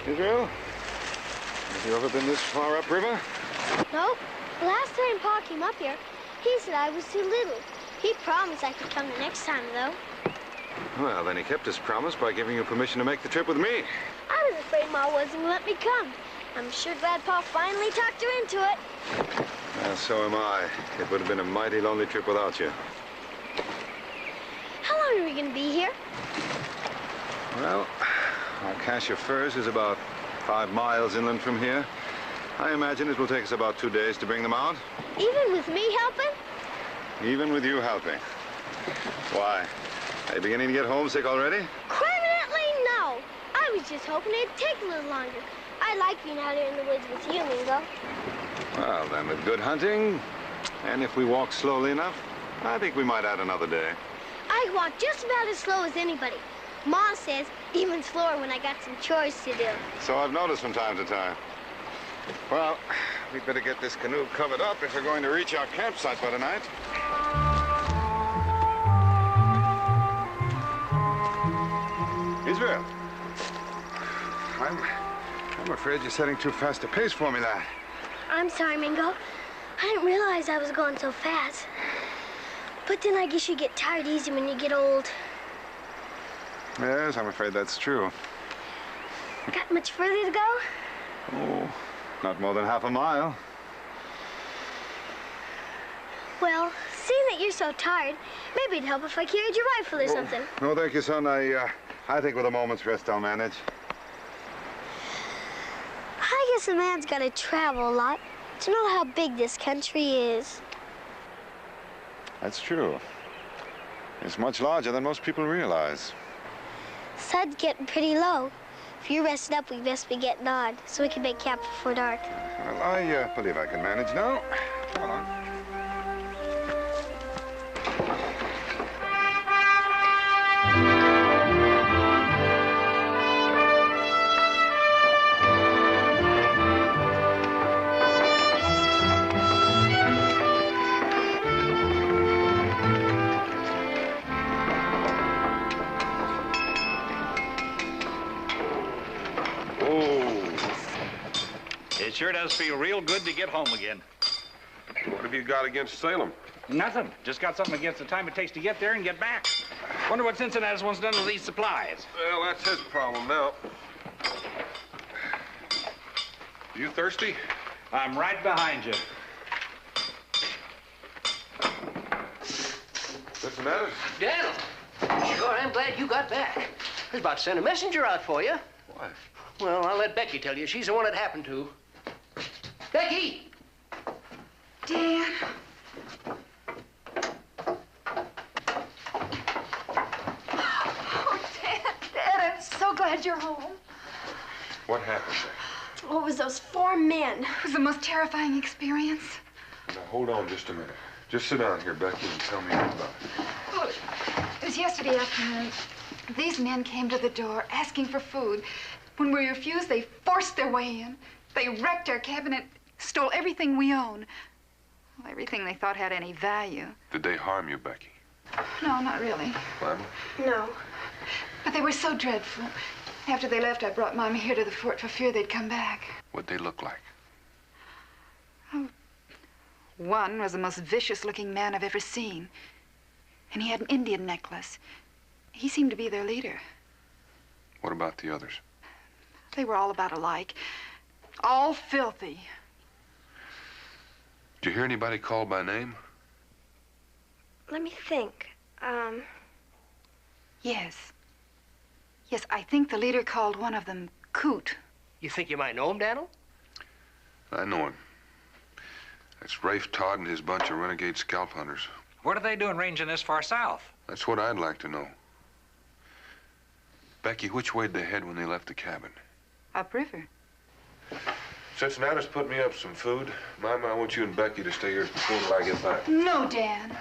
Israel? Have you ever been this far upriver? Nope. The last time Pa came up here, he said I was too little. He promised I could come the next time, though. Well, then he kept his promise by giving you permission to make the trip with me. I was afraid Ma wasn't going to let me come. I'm sure glad Pa finally talked her into it. Well, so am I. It would have been a mighty lonely trip without you. How long are we going to be here? Well, our cache of furs is about 5 miles inland from here. I imagine it will take us about 2 days to bring them out. Even with me helping? Even with you helping. Why? Are you beginning to get homesick already? Permanently, no. I was just hoping it'd take a little longer. I like being out here in the woods with you, Mingo. Well, then, with good hunting, and if we walk slowly enough, I think we might add another day. I walk just about as slow as anybody. Mom says even slower when I got some chores to do. So I've noticed from time to time. Well, we'd better get this canoe covered up if we're going to reach our campsite by tonight. Israel, I'm afraid you're setting too fast a pace for me, lad. I'm sorry, Mingo. I didn't realize I was going so fast. But then I guess you get tired easy when you get old. Yes, I'm afraid that's true. Got much further to go? Oh, not more than half a mile. Well, seeing that you're so tired, maybe it'd help if I carried your rifle or something. No, thank you, son. I think with a moment's rest I'll manage. I guess a man's got to travel a lot to know how big this country is. That's true. It's much larger than most people realize. Sun's getting pretty low. If you're rested up, we best be getting on, so we can make camp before dark. Well, I believe I can manage now. Come on. It sure does feel real good to get home again. What have you got against Salem? Nothing. Just got something against the time it takes to get there and get back. Wonder what Cincinnati's one's done with these supplies. Well, that's his problem now. You thirsty? I'm right behind you. Cincinnati? Daniel, sure, I'm glad you got back. I was about to send a messenger out for you. Why? Well, I'll let Becky tell you. She's the one it happened to. Becky! Dan. Oh, Dad, I'm so glad you're home. What happened there? What was those 4 men? It was the most terrifying experience. Now, hold on just a minute. Just sit down here, Becky, and tell me all about it. Well, it was yesterday afternoon. These men came to the door asking for food. When we refused, they forced their way in. They wrecked our cabin and stole everything we own. Well, everything they thought had any value. Did they harm you, Becky? No, not really. Mama? No. But they were so dreadful. After they left, I brought Mom here to the fort for fear they'd come back. What'd they look like? Oh, one was the most vicious-looking man I've ever seen. And he had an Indian necklace. He seemed to be their leader. What about the others? They were all about alike. All filthy. Did you hear anybody called by name? Let me think. Yes. Yes, I think the leader called one of them Coot. You think you might know him, Daniel? I know him. That's Rafe Todd and his bunch of renegade scalp hunters. What are they doing ranging this far south? That's what I'd like to know. Becky, which way'd they head when they left the cabin? Upriver. Cincinnati's put me up some food. Mama, I want you and Becky to stay here until I get back. No, Dan.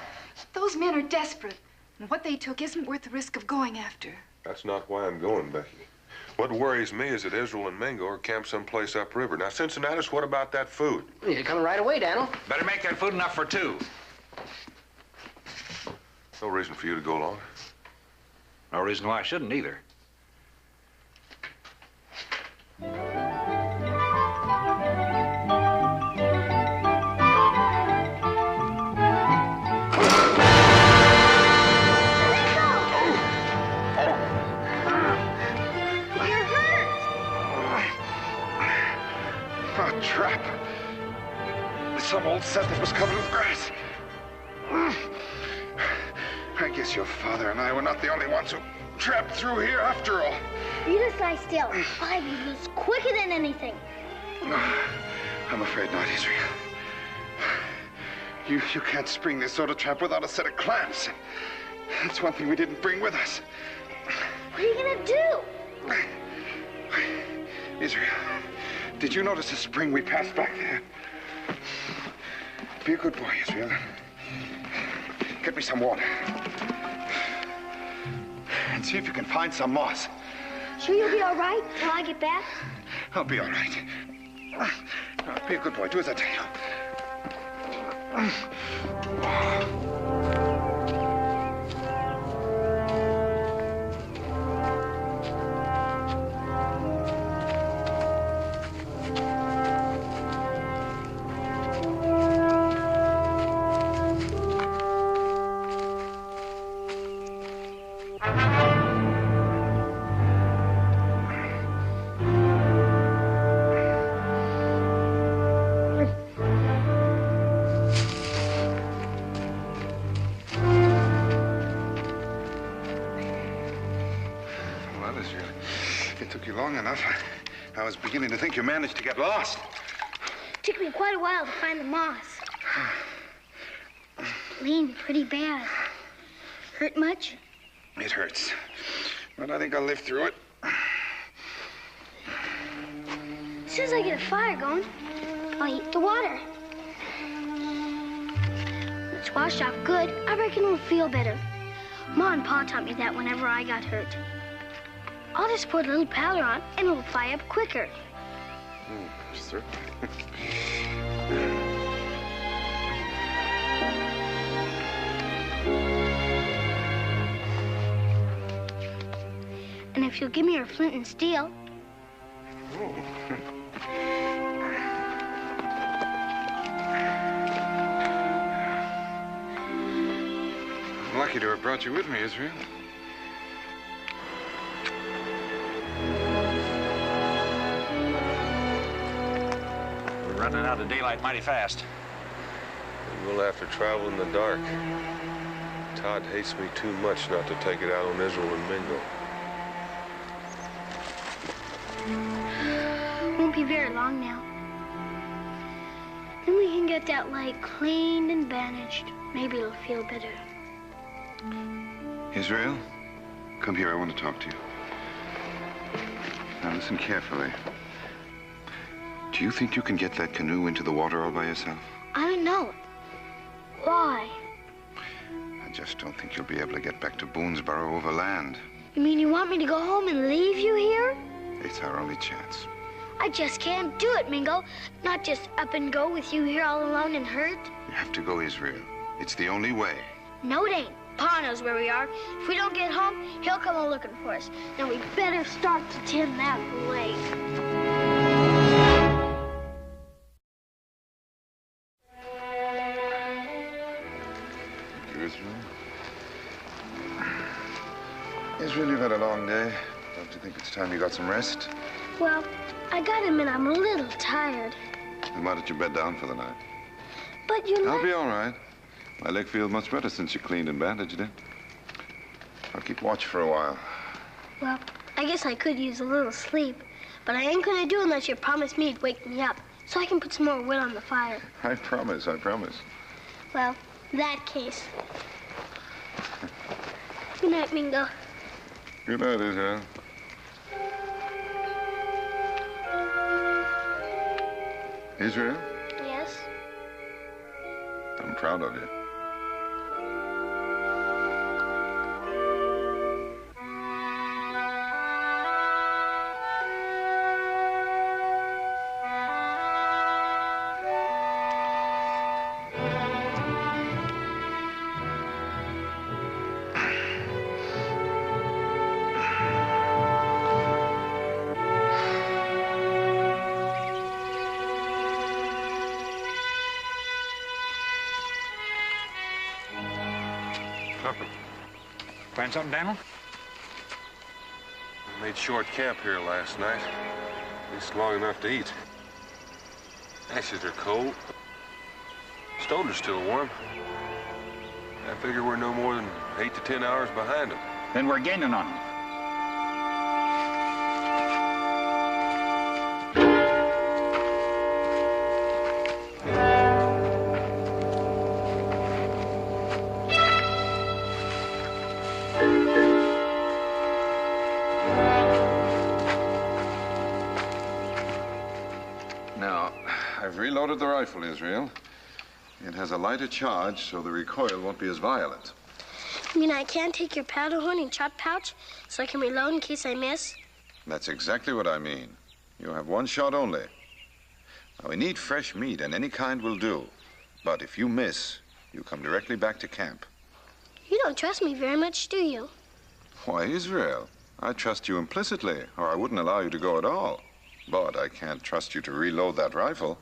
Those men are desperate. And what they took isn't worth the risk of going after. That's not why I'm going, Becky. What worries me is that Israel and Mingo are camped someplace upriver. Now, Cincinnati's, what about that food? You're coming right away, Daniel. Better make that food enough for 2. No reason for you to go along. No reason why I shouldn't either. A trap. Some old set that was covered with grass. I guess your father and I were not the only ones who trapped through here after all. You just lie still. I'll be loose quicker than anything. I'm afraid not, Israel. You can't spring this sort of trap without a set of clamps. That's one thing we didn't bring with us. What are you gonna do? Israel, did you notice the spring we passed back there? Be a good boy, Israel. Get me some water. And see if you can find some moss. Sure you'll be all right till I get back? I'll be all right. Now, be a good boy. Do as I tell you. I was beginning to think you managed to get lost. It took me quite a while to find the moss. Bleeding pretty bad. Hurt much? It hurts. But I think I'll live through it. As soon as I get a fire going, I'll heat the water. When it's washed off good, I reckon it'll feel better. Ma and Pa taught me that whenever I got hurt. I'll just put a little powder on, and it'll fly up quicker. Sir. And if you'll give me your flint and steel. I'm lucky to have brought you with me, Israel. Running out of daylight mighty fast. And we'll have to travel in the dark. Todd hates me too much not to take it out on Israel and Mingo. Won't be very long now. Then we can get that leg cleaned and bandaged. Maybe it'll feel better. Israel, come here. I want to talk to you. Now listen carefully. Do you think you can get that canoe into the water all by yourself? I don't know. Why? I just don't think you'll be able to get back to Boonesboro over land. You mean you want me to go home and leave you here? It's our only chance. I just can't do it, Mingo. Not just up and go with you here all alone and hurt. You have to go, Israel. It's the only way. No, it ain't. Pa knows where we are. If we don't get home, he'll come a looking for us. Then we better start to tend that lake. Israel, you've had a long day. Don't you think it's time you got some rest? Well, I got him and I'm a little tired. Then why don't you bed down for the night? But you I'll be all right. My leg feels much better since you cleaned and bandaged it. I'll keep watch for a while. Well, I guess I could use a little sleep, but I ain't gonna do unless you promise me to wake me up so I can put some more wood on the fire. I promise, I promise. Well, in that case. Good night, Mingo. Good night, Israel. Israel, Yes? I'm proud of you. Find something, Daniel? I made short camp here last night. At least long enough to eat. Ashes are cold. Stones are still warm. I figure we're no more than 8 to 10 hours behind them. Then we're gaining on them. reloaded the rifle, Israel. It has a lighter charge, so the recoil won't be as violent. You mean I can't take your powder horn and shot pouch so I can reload in case I miss? That's exactly what I mean. You have one shot only. Now, we need fresh meat, and any kind will do. But if you miss, you come directly back to camp. You don't trust me very much, do you? Why, Israel, I trust you implicitly, or I wouldn't allow you to go at all. But I can't trust you to reload that rifle.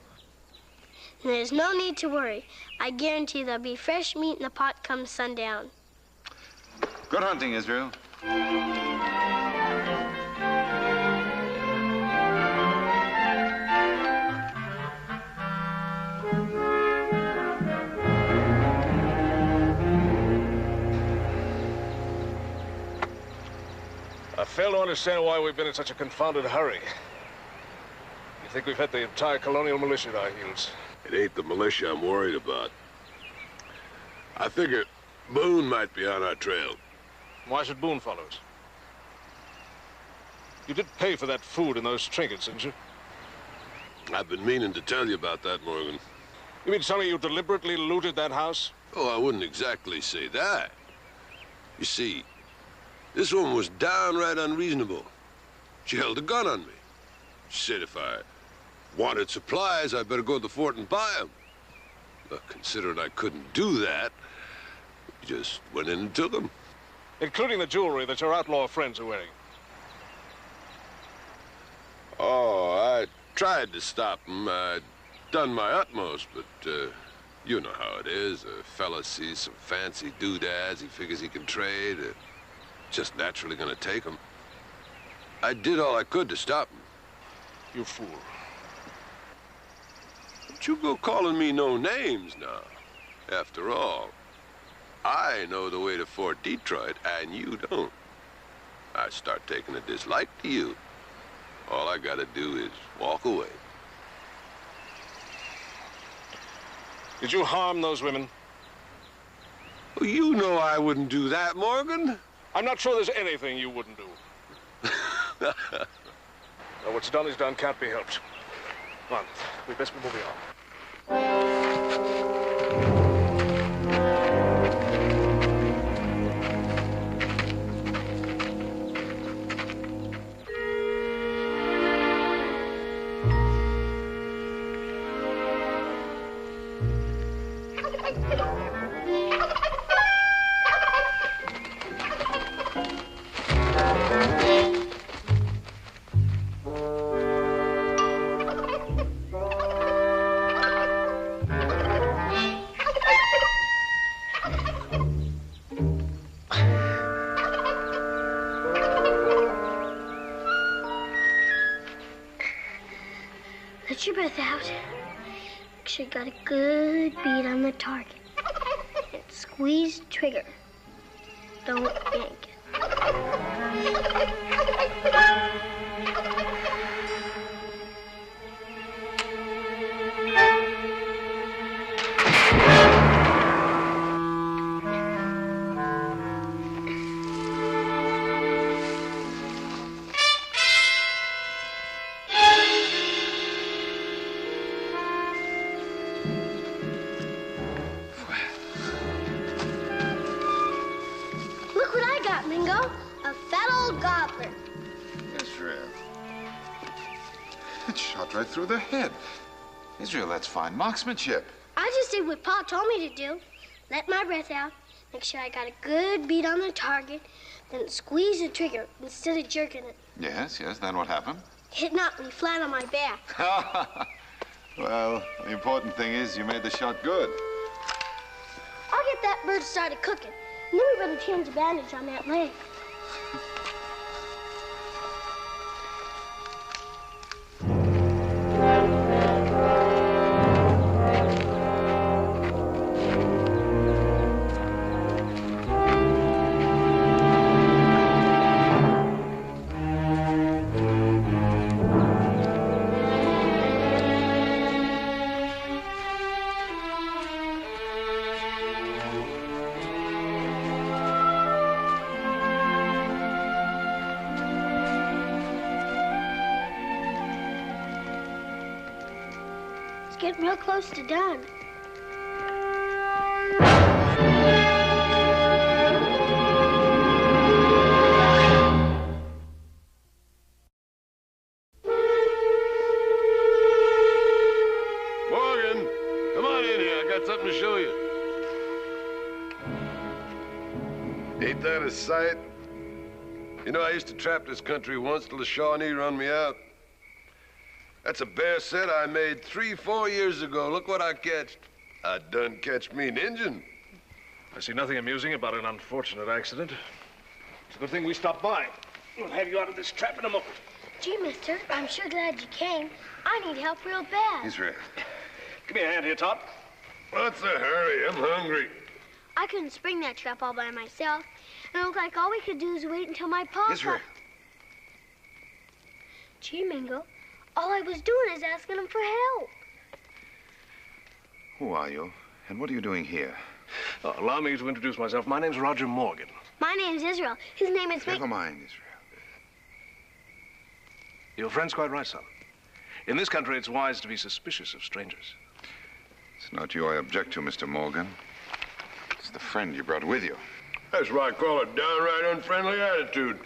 There's no need to worry. I guarantee there'll be fresh meat in the pot come sundown. Good hunting, Israel. I fail to understand why we've been in such a confounded hurry. You think we've had the entire colonial militia at our heels? It ain't the militia I'm worried about. I figure Boone might be on our trail. Why should Boone follow us? You did pay for that food and those trinkets, didn't you? I've been meaning to tell you about that, Morgan. You mean telling me you deliberately looted that house? Oh, I wouldn't exactly say that. You see, this woman was downright unreasonable. She held a gun on me. She said if I wanted supplies, I'd better go to the fort and buy them. But considering I couldn't do that, we just went in and took them. Including the jewelry that your outlaw friends are wearing. Oh, I tried to stop them. I'd done my utmost, but you know how it is. A fella sees some fancy doodads he figures he can trade. Just naturally gonna take them. I did all I could to stop them. You fool. Don't you go calling me no names now. After all, I know the way to Fort Detroit, and you don't. I start taking a dislike to you. All I gotta do is walk away. Did you harm those women? Well, you know I wouldn't do that, Morgan. I'm not sure there's anything you wouldn't do. Now, what's done is done, can't be helped. Come on, we'd best be moving on. Let your breath out. Make sure you got a good bead on the target. And squeeze the trigger. Don't yank it. Look what I got, Mingo. A fat old gobbler. Israel. It shot right through the head. Israel, that's fine marksmanship. I just did what Pa told me to do. Let my breath out. Make sure I got a good bead on the target. Then squeeze the trigger instead of jerking it. Yes, then what happened? It knocked me flat on my back. Well, the important thing is you made the shot good. I'll get that bird started cooking. And then we better change the bandage on that leg. getting real close to done. Morgan, come on in here. I got something to show you. Ain't that a sight? You know, I used to trap this country once till the Shawnee run me out. That's a bear set I made 3-4 years ago. Look what I catched. I done catch me an Injun. I see nothing amusing about an unfortunate accident. It's a good thing we stopped by. We'll have you out of this trap in a moment. Gee, mister, I'm sure glad you came. I need help real bad. Israel. Give me a hand here, Todd. What's the hurry? I'm hungry. I couldn't spring that trap all by myself. And it looked like all we could do is wait until my pa... Israel. Gee, Mingo, all I was doing is asking him for help. Who are you? And what are you doing here? Allow me to introduce myself. My name's Roger Morgan. My name's Israel. His name is... Never mind, Israel. Your friend's quite right, son. In this country, it's wise to be suspicious of strangers. It's not you I object to, Mr. Morgan. It's the friend you brought with you. That's why I call it downright unfriendly attitude.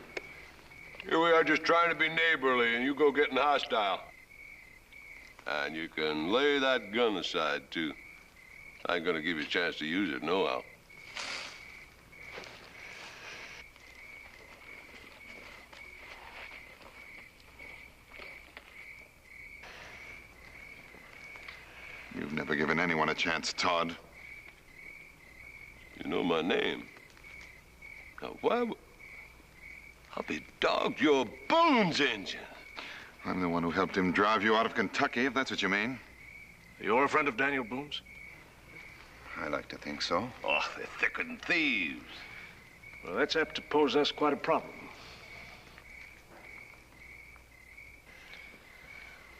Here we are just trying to be neighborly, and you go getting hostile. And you can lay that gun aside, too. I ain't gonna give you a chance to use it, nohow. You've never given anyone a chance, Todd. You know my name. Now, I'll be dogged your bones, Injun. I'm the one who helped him drive you out of Kentucky, if that's what you mean. You're a friend of Daniel Boone's? I like to think so. Oh, they're thicker than thieves. Well, that's apt to pose us quite a problem.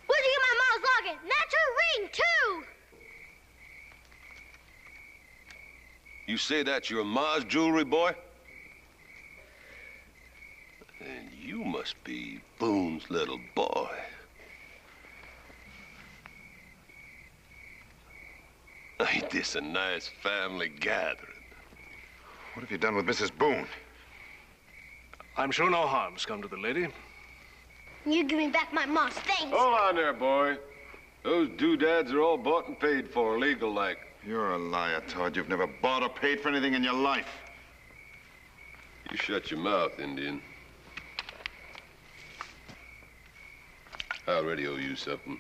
Where'd you get my mom's locket? And that's her ring, too! You say that's your ma's jewelry, boy? Then you must be Boone's little boy. Ain't this a nice family gathering? What have you done with Mrs. Boone? I'm sure no harm's come to the lady. You give me back my mom's things. Hold on there, boy. Those doodads are all bought and paid for, legal-like. You're a liar, Todd. You've never bought or paid for anything in your life. You shut your mouth, Indian. I already owe you something.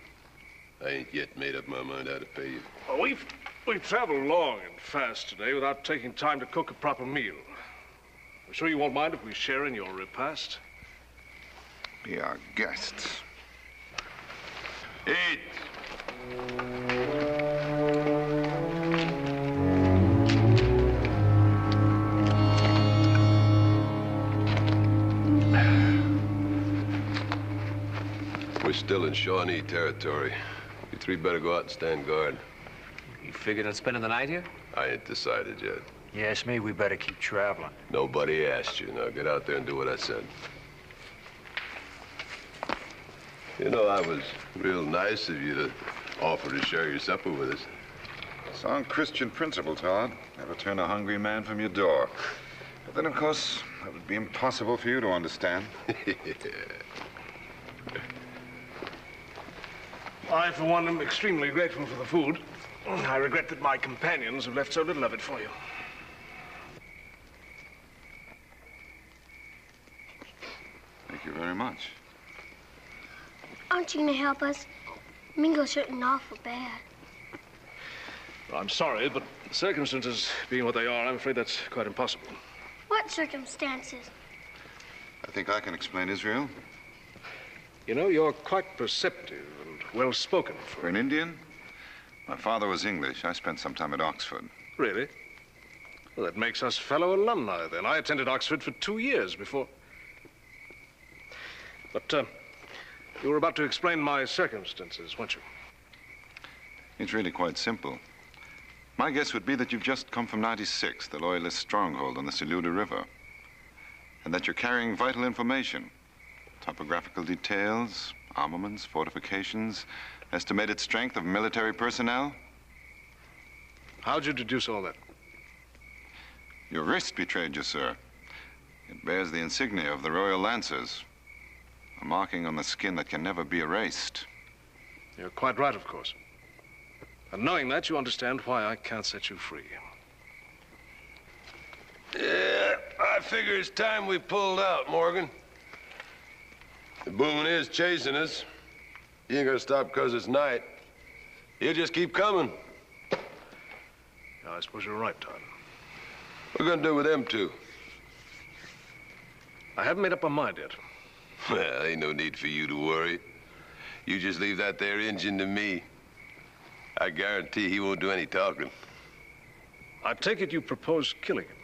I ain't yet made up my mind how to pay you. Oh, we've traveled long and fast today without taking time to cook a proper meal. I'm sure you won't mind if we share in your repast. Be our guests. Eat. We're still in Shawnee territory. You three better go out and stand guard. You figured on spending the night here? I ain't decided yet. Yes, me, we better keep traveling. Nobody asked you. Now get out there and do what I said. You know, I was real nice of you to offer to share your supper with us. Sound Christian principle, Todd. Never turn a hungry man from your door. But then, of course, that would be impossible for you to understand. I, for one, am extremely grateful for the food. I regret that my companions have left so little of it for you. Thank you very much. Aren't you going to help us? Mingo's hurting awful bad. Well, I'm sorry, but the circumstances being what they are, I'm afraid that's quite impossible. What circumstances? I think I can explain, Israel. You know, you're quite perceptive and well-spoken for an Indian. My father was English. I spent some time at Oxford. Really? Well, that makes us fellow alumni, then. I attended Oxford for 2 years before. But, you were about to explain my circumstances, weren't you? It's really quite simple. My guess would be that you've just come from 96, the Loyalist stronghold on the Saluda River, and that you're carrying vital information, topographical details, armaments, fortifications, Estimated strength of military personnel? How'd you deduce all that? Your wrist betrayed you, sir. It bears the insignia of the Royal Lancers. A marking on the skin that can never be erased. You're quite right, of course. And knowing that, you understand why I can't set you free. Yeah, I figure it's time we pulled out, Morgan. The Boone is chasing us. He ain't gonna stop because it's night. He'll just keep coming. Yeah, I suppose you're right, Todd. What are we gonna do with them two? I haven't made up my mind yet. Well, ain't no need for you to worry. You just leave that there engine to me. I guarantee he won't do any talking. I take it you propose killing him.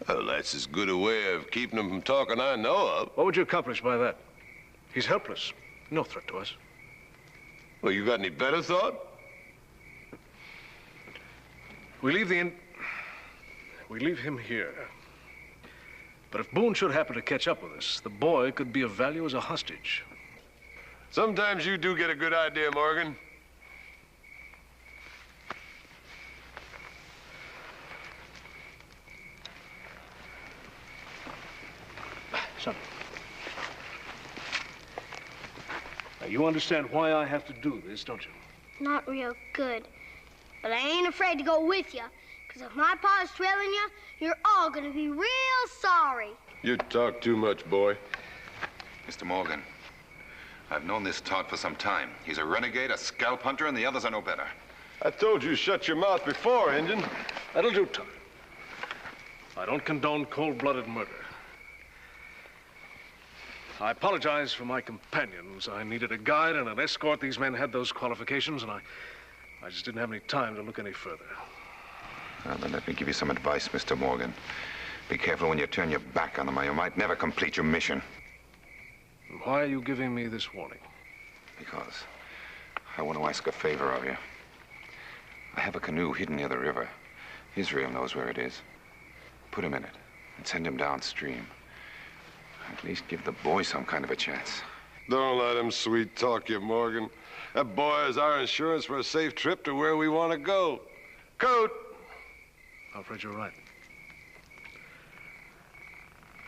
Well, that's as good a way of keeping him from talking I know of. What would you accomplish by that? He's helpless. No threat to us. Well, you got any better thought? We leave him here. But if Boone should happen to catch up with us, the boy could be of value as a hostage. Sometimes you do get a good idea, Morgan. Son. Now, you understand why I have to do this, don't you? Not real good. But I ain't afraid to go with you, because if my pa's trailing you, you're all gonna be real sorry. You talk too much, boy. Mr. Morgan, I've known this Todd for some time. He's a renegade, a scalp hunter, and the others are no better. I told you shut your mouth before, Injun. That'll do, Todd. I don't condone cold-blooded murder. I apologize for my companions. I needed a guide and an escort. These men had those qualifications, and I just didn't have any time to look any further. Well, then let me give you some advice, Mr. Morgan. Be careful when you turn your back on them, or you might never complete your mission. And why are you giving me this warning? Because I want to ask a favor of you. I have a canoe hidden near the river. Israel knows where it is. Put him in it and send him downstream. At least give the boy some kind of a chance. Don't let him sweet talk you, Morgan. That boy is our insurance for a safe trip to where we want to go. Coat! I'm afraid you're right.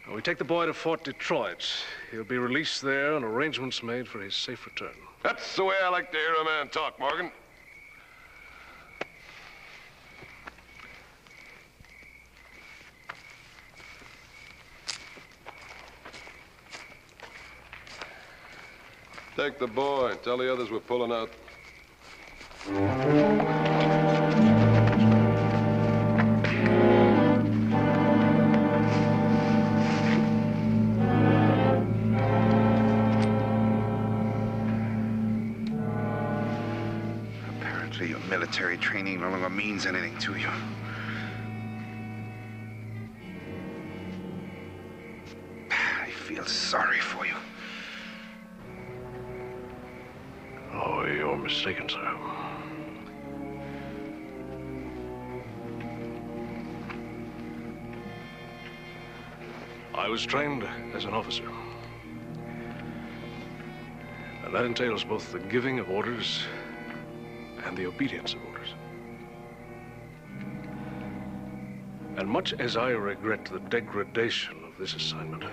Now, we take the boy to Fort Detroit. He'll be released there and arrangements made for his safe return. That's the way I like to hear a man talk, Morgan. Take the boy. Tell the others we're pulling out. Apparently your military training no longer means anything to you. I feel sorry for you. Oh, you're mistaken, sir. I was trained as an officer. And that entails both the giving of orders and the obedience of orders. And much as I regret the degradation of this assignment,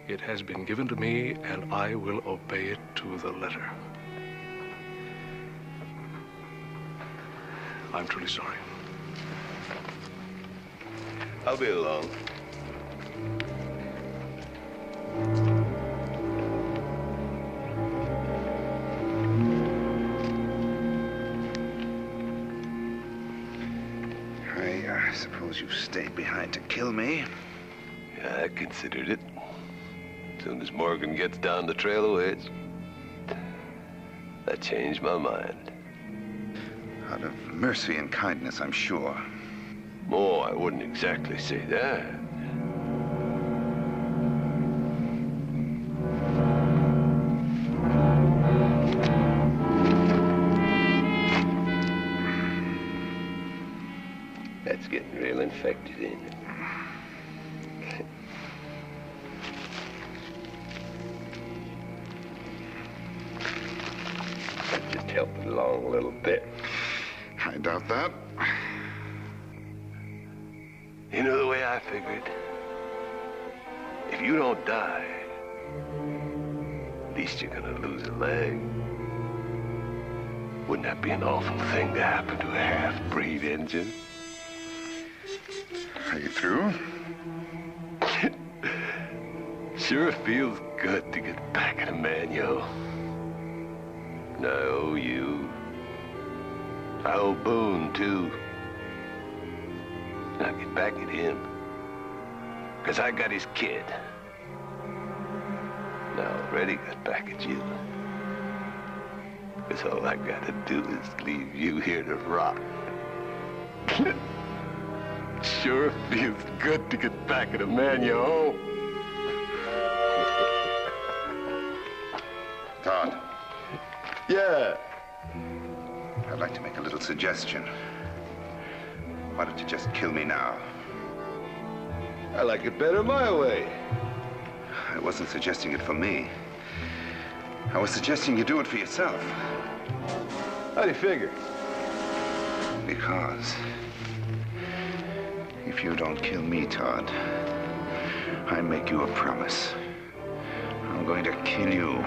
it has been given to me, and I will obey it to the letter. I'm truly sorry. I'll be along. I suppose you stayed behind to kill me. Yeah, I considered it. As soon as Morgan gets down the trail of ways, I changed my mind. Out of mercy and kindness, I'm sure. Oh, I wouldn't exactly say that. That's getting real infected, ain't it? help it along a little bit. I doubt that. You know the way I figured? If you don't die, at least you're gonna lose a leg. Wouldn't that be an awful thing to happen to a half-breed engine? Are you through? Sure feels good to get back at a man, yo. And I owe you. I owe Boone, too. I'll get back at him. 'Cause I got his kid. And I already got back at you. 'Cause all I gotta do is leave you here to rot. Sure feels good to get back at a man you owe. Todd. Yeah. I'd like to make a little suggestion. Why don't you just kill me now? I like it better my way. I wasn't suggesting it for me. I was suggesting you do it for yourself. How do you figure? Because if you don't kill me, Todd, I make you a promise. I'm going to kill you.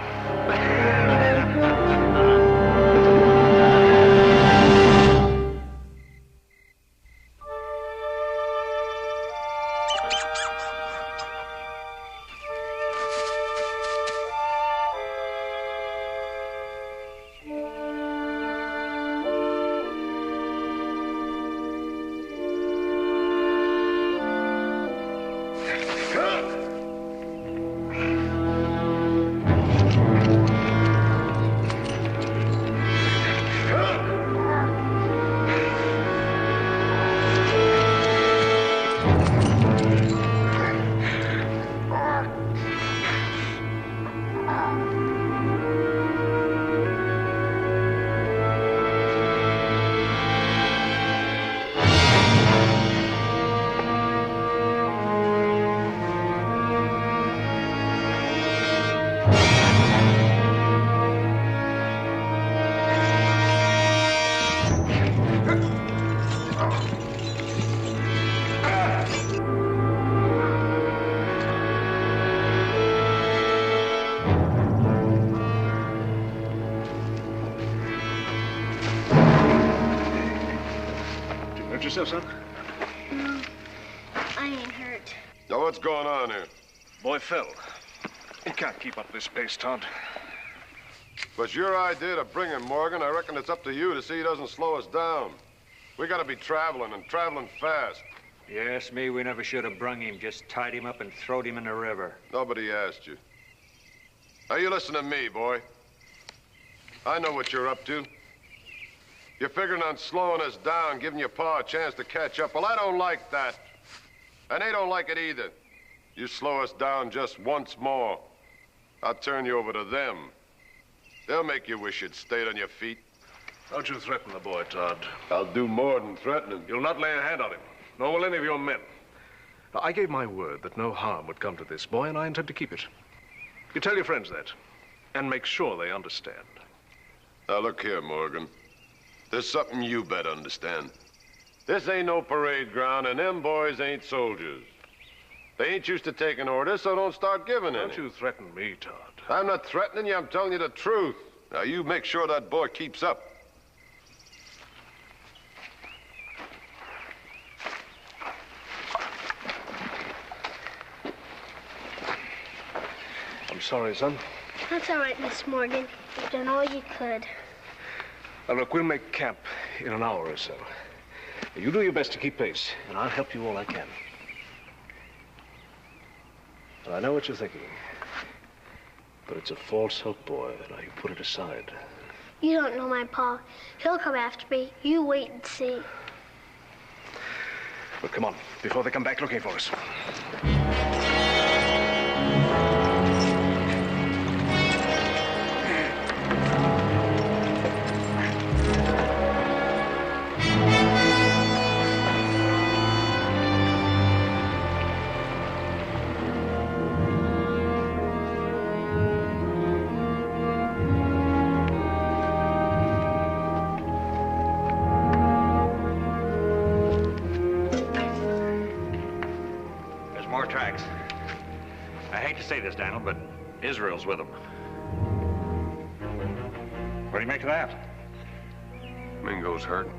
Yourself, son? No, I ain't hurt. Now, what's going on here? Boy fell. He can't keep up this pace, Todd. But your idea to bring him, Morgan. I reckon it's up to you to see he doesn't slow us down. We gotta be traveling, and traveling fast. Yes, me, we never should have brung him. Just tied him up and throwed him in the river. Nobody asked you. Now, you listen to me, boy. I know what you're up to. You're figuring on slowing us down, giving your pa a chance to catch up. Well, I don't like that. And they don't like it either. You slow us down just once more, I'll turn you over to them. They'll make you wish you'd stayed on your feet. Don't you threaten the boy, Todd. I'll do more than threaten him. You'll not lay a hand on him, nor will any of your men. Now, I gave my word that no harm would come to this boy, and I intend to keep it. You tell your friends that, and make sure they understand. Now, look here, Morgan. There's something you better understand. This ain't no parade ground, and them boys ain't soldiers. They ain't used to taking orders, so don't start giving any. Don't you threaten me, Todd. I'm not threatening you, I'm telling you the truth. Now, you make sure that boy keeps up. I'm sorry, son. That's all right, Miss Morgan. You've done all you could. Now, look, we'll make camp in an hour or so. You do your best to keep pace, and I'll help you all I can. And I know what you're thinking. But it's a false hope, boy. Now, you put it aside. You don't know my pa. He'll come after me. You wait and see. But come on, before they come back looking for us. more tracks. I hate to say this, Daniel, but Israel's with them. What do you make of that? Mingo's hurt.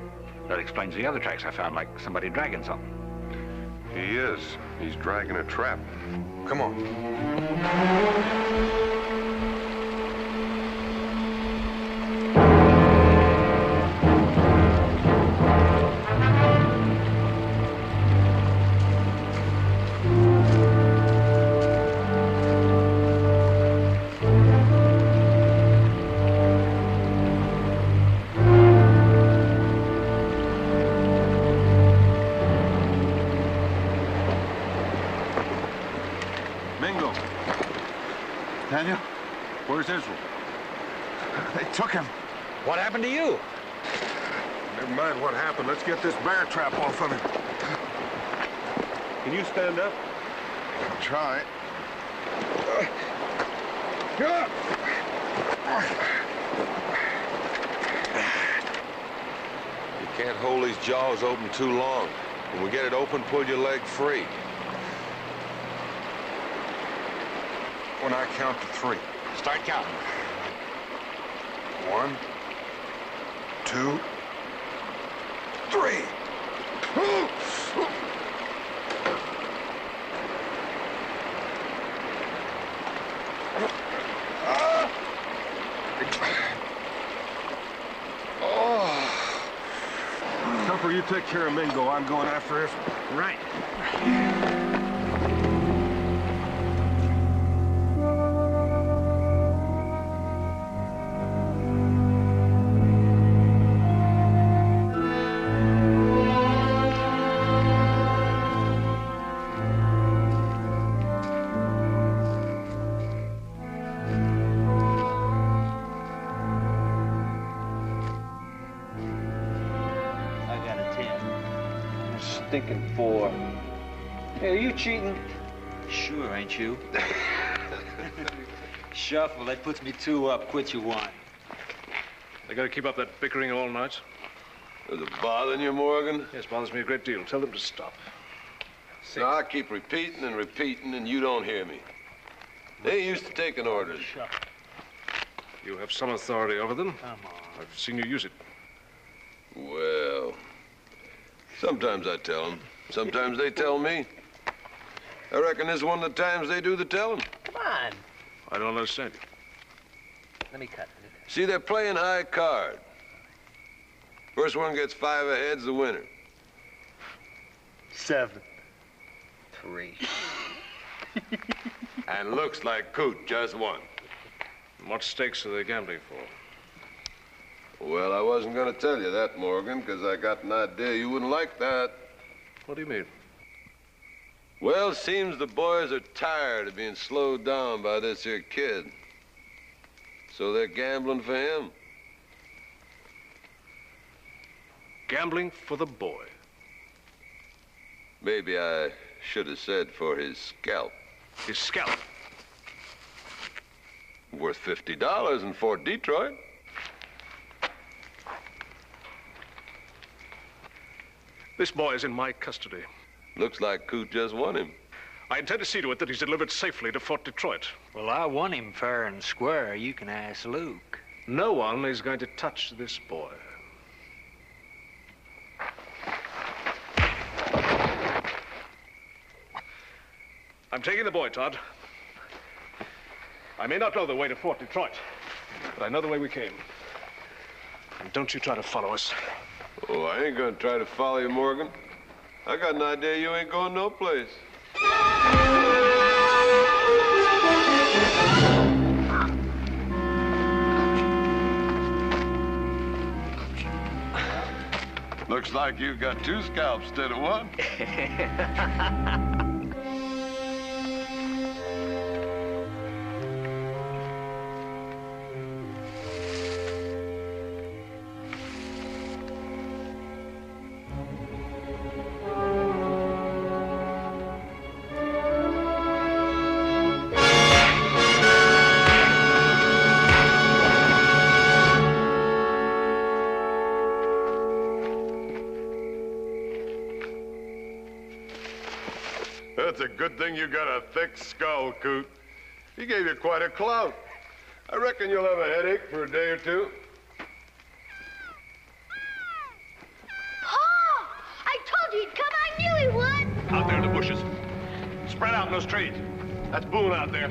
That explains the other tracks I found, like somebody dragging something. He is. He's dragging a trap. Come on. Mingo. Daniel? Where's Israel? They took him. What happened to you? Never mind what happened. Let's get this bear trap off of him. Can you stand up? I'll try. You can't hold these jaws open too long. When we get it open, pull your leg free. When I count to 3. Start counting. 1, 2, 3. Tupper, you take care of Mingo. I'm going after Israel. Right. Thinking 4. Hey, are you cheating? Sure, ain't you? Shuffle, that puts me 2 up. Quit you 1. They gotta keep up that bickering all night? Does it bother you, Morgan? Yes, bothers me a great deal. Tell them to stop. So I keep repeating and repeating, and you don't hear me. They ain't used to taking orders. You have some authority over them. Come on. I've seen you use it. Well, sometimes I tell them. Sometimes they tell me. I reckon this is one of the times they do the telling. Come on. I don't understand you. Let me cut. See, they're playing high card. First one gets 5 ahead's the winner. 7. 3. And looks like Coot just won. What stakes are they gambling for? Well, I wasn't going to tell you that, Morgan, because I got an idea you wouldn't like that. What do you mean? Well, seems the boys are tired of being slowed down by this here kid. So they're gambling for him. Gambling for the boy. Maybe I should have said for his scalp. His scalp? Worth $50 in Fort Detroit. This boy is in my custody. Looks like Coot just won him. I intend to see to it that he's delivered safely to Fort Detroit. Well, I won him fair and square. You can ask Luke. No one is going to touch this boy. I'm taking the boy, Todd. I may not know the way to Fort Detroit, but I know the way we came. And don't you try to follow us. Oh, I ain't gonna try to follow you, Morgan. I got an idea you ain't going no place. Looks like you've got 2 scalps instead of 1. you got a thick skull, Coot. He gave you quite a clout. I reckon you'll have a headache for a day or two. Pa! I told you he'd come. I knew he would. Out there in the bushes. Spread out in those trees. That's Boone out there.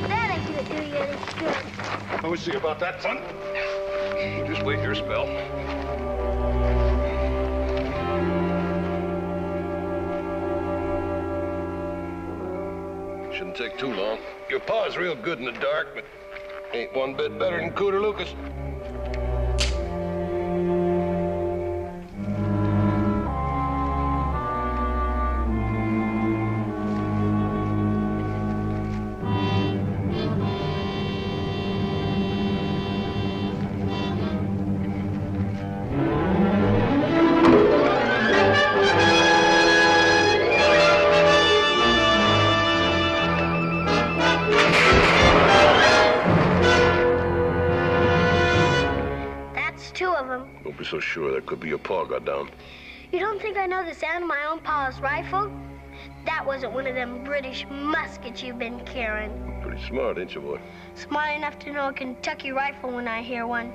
That ain't gonna do you any good. We'll see about that, son. Just wait your spell. Shouldn't take too long. Your pa's real good in the dark, but ain't one bit better than Cooter Lucas. Don't be so sure. That could be your paw got down. You don't think I know the sound of my own pa's rifle? That wasn't one of them British muskets you've been carrying. Pretty smart, ain't you, boy? Smart enough to know a Kentucky rifle when I hear one.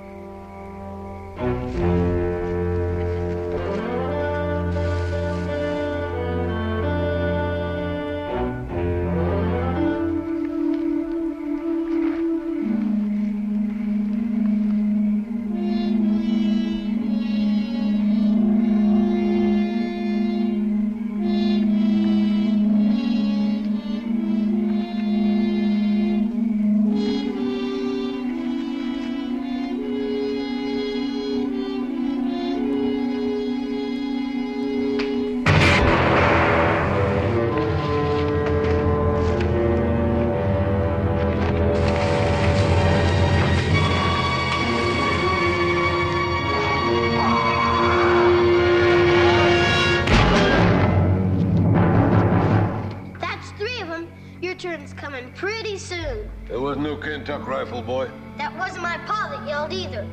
Pretty soon. There was no Kentucky rifle, boy. That wasn't my pa that yelled either.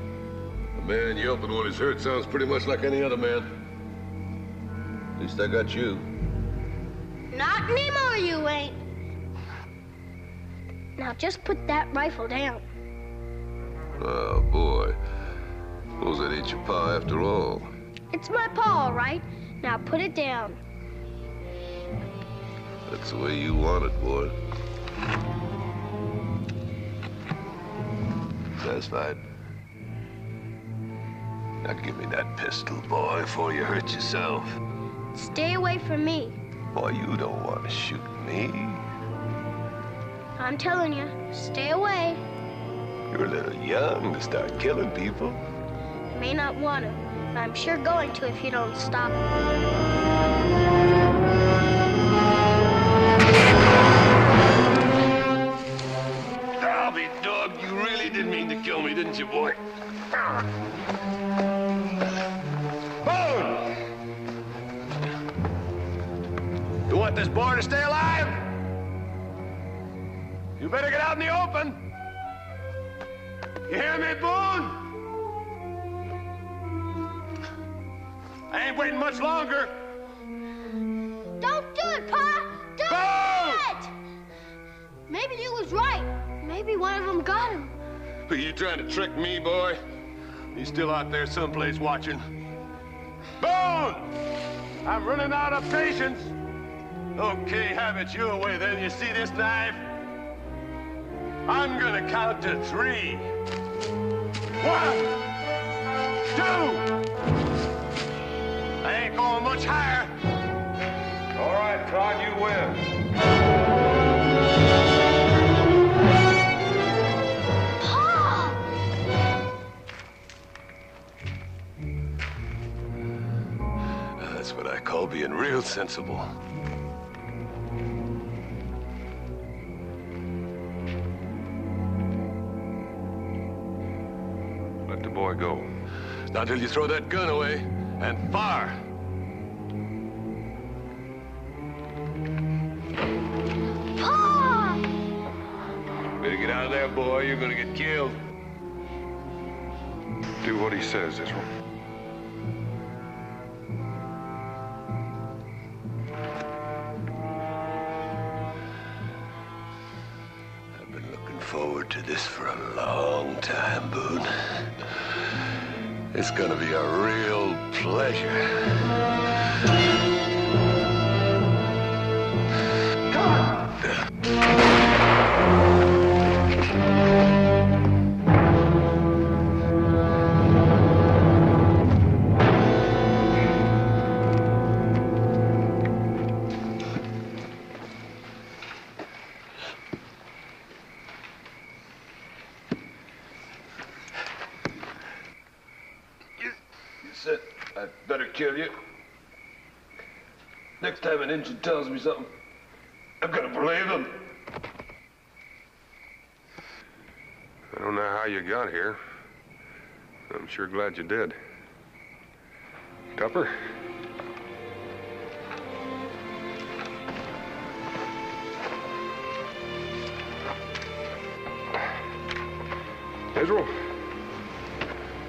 A man yelping when he's hurt sounds pretty much like any other man. At least I got you. Not anymore, you ain't. Now just put that rifle down. Oh, boy. Suppose that ain't your pa after all. It's my pa, all right. Now put it down. That's the way you want it, boy. Satisfied? Now give me that pistol, boy, before you hurt yourself. Stay away from me. Boy, you don't want to shoot me. I'm telling you, stay away. You're a little young to start killing people. You may not want to, but I'm sure going to if you don't stop. I'll be dogged. You really did mean to kill me, didn't you, boy? Boone! You want this boy to stay alive? You better get out in the open. You hear me, Boone? I ain't waiting much longer. Don't do it, Pa! Don't do it! Maybe you was right. Maybe one of them got him. Are you trying to trick me, boy? He's still out there someplace watching. Boone! I'm running out of patience. Okay, have it your way then. You see this knife? I'm gonna count to 3. 1, 2. I ain't going much higher. All right, Todd, you win. That's what I call being real sensible. Let the boy go. Not till you throw that gun away and fire. Pa! Better get out of there, boy. You're gonna get killed. Do what he says, Israel. to this for a long time, Boone. It's gonna be a real pleasure. Said I'd better kill you. Next time an Injun tells me something, I'm gonna believe him. I don't know how you got here. I'm sure glad you did. Tupper? Israel,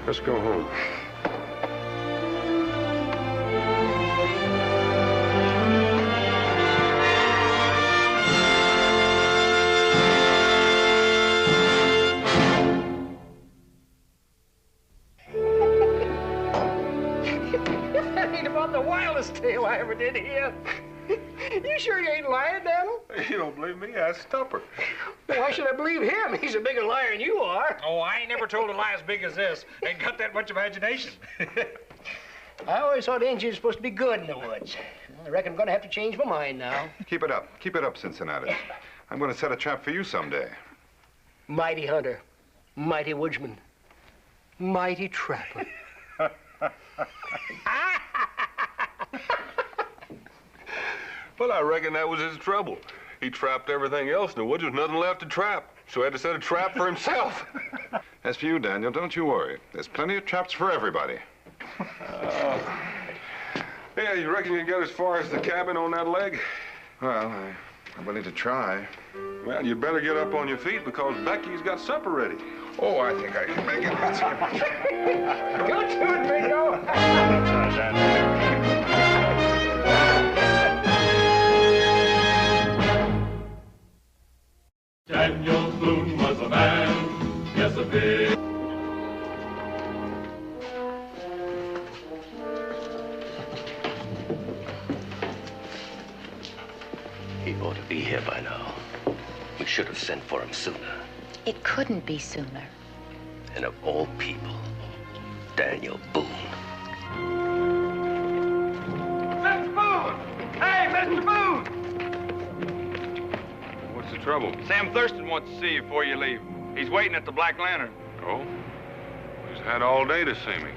let's go home. The wildest tale I ever did hear. You sure you ain't lying, Daniel? You don't believe me? Ask Tupper. Why should I believe him? He's a bigger liar than you are. Oh, I ain't never told a lie as big as this. Ain't got that much imagination. I always thought Indians were supposed to be good in the woods. I reckon I'm going to have to change my mind now. Keep it up. Keep it up, Cincinnati. I'm going to set a trap for you someday. Mighty hunter, mighty woodsman, mighty trapper. Well, I reckon that was his trouble. He trapped everything else in the woods. There was nothing left to trap. So he had to set a trap for himself. As for you, Daniel, don't you worry. There's plenty of traps for everybody. Yeah, you reckon you can get as far as the cabin on that leg? Well, I'm willing to try. Well, you better get up on your feet because Becky's got supper ready. Oh, I think I can make it. Let's get Go to it, Mingo. Daniel Boone was a man, yes, a big. He ought to be here by now. We should have sent for him sooner. It couldn't be sooner. And of all people, Daniel Boone. Mr. Boone! Hey, Mr. Boone! What's the trouble? Sam Thurston wants to see you before you leave. He's waiting at the Black Lantern. Oh? He's had all day to see me.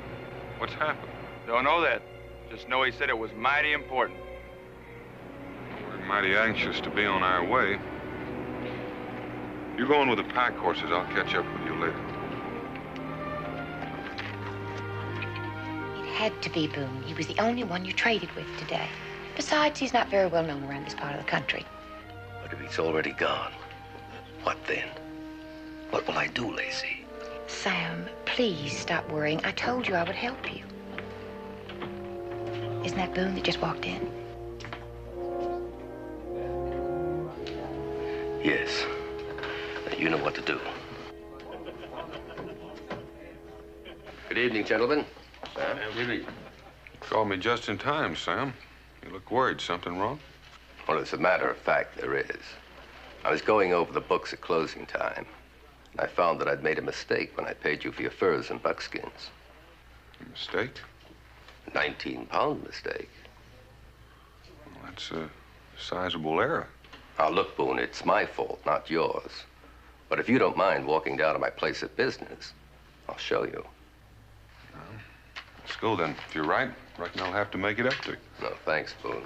What's happened? Don't know that. Just know he said it was mighty important. We're mighty anxious to be on our way. You go on with the pack horses. I'll catch up with you later. It had to be Boone. He was the only one you traded with today. Besides, he's not very well known around this part of the country. But if he's already gone, what then? What will I do, Lacey? Sam, please stop worrying. I told you I would help you. Isn't that Boone that just walked in? Yes. You know what to do. Good evening, gentlemen. Sam, good evening. Called me just in time, Sam. You look worried. Something wrong? Well, as a matter of fact, there is. I was going over the books at closing time, and I found that I'd made a mistake when I paid you for your furs and buckskins. A mistake? 19-pound mistake. Well, that's a sizable error. Now, look, Boone, it's my fault, not yours. But if you don't mind walking down to my place of business, I'll show you. Let's go then. If you're right, I reckon I'll have to make it up to you. No, thanks, Boone.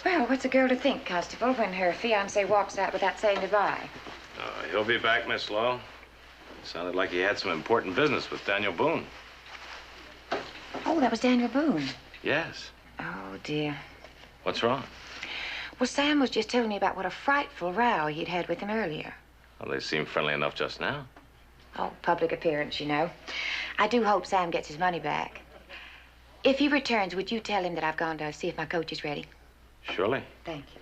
Well, what's a girl to think, Constable, when her fiancé walks out without saying goodbye? He'll be back, Miss Lowe. It sounded like he had some important business with Daniel Boone. Oh, that was Daniel Boone. Yes. Oh, dear. What's wrong? Well, Sam was just telling me about what a frightful row he'd had with him earlier. Well, they seemed friendly enough just now. Oh, public appearance, you know. I do hope Sam gets his money back. If he returns, would you tell him that I've gone to see if my coach is ready? Surely. Thank you.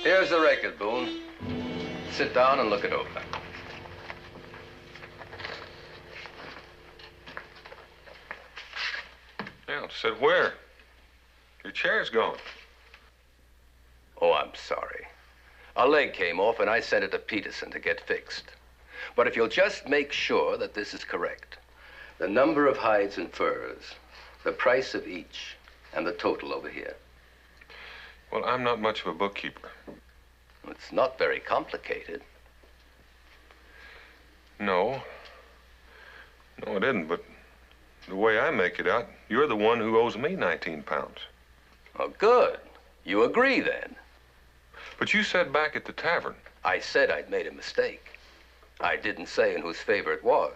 Here's the record, Boone. Sit down and look it over. Yeah, said where? Your chair's gone. Oh, I'm sorry. A leg came off and I sent it to Peterson to get fixed. But if you'll just make sure that this is correct, the number of hides and furs, the price of each, and the total over here. Well, I'm not much of a bookkeeper. It's not very complicated. No. No, it isn't, but the way I make it out, you're the one who owes me 19 pounds. Oh, good. You agree, then. But you said back at the tavern. I said I'd made a mistake. I didn't say in whose favor it was.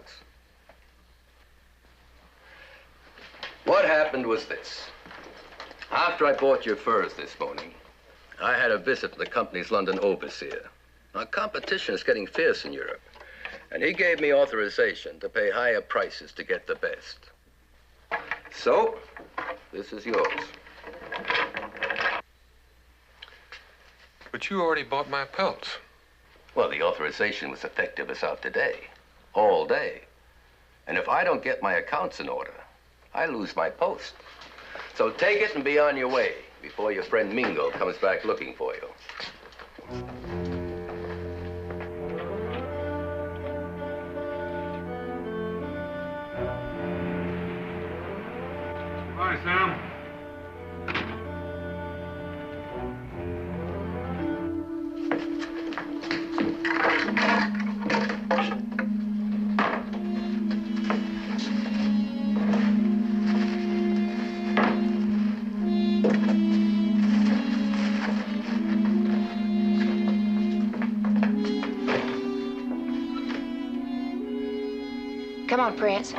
What happened was this. After I bought your furs this morning, I had a visit from the company's London overseer. Now, competition is getting fierce in Europe, and he gave me authorization to pay higher prices to get the best. So, this is yours. But you already bought my pelts. Well, the authorization was effective as of today, all day. And if I don't get my accounts in order, I lose my post. So take it and be on your way before your friend Mingo comes back looking for you. Hi, Sam. Come on, Prince.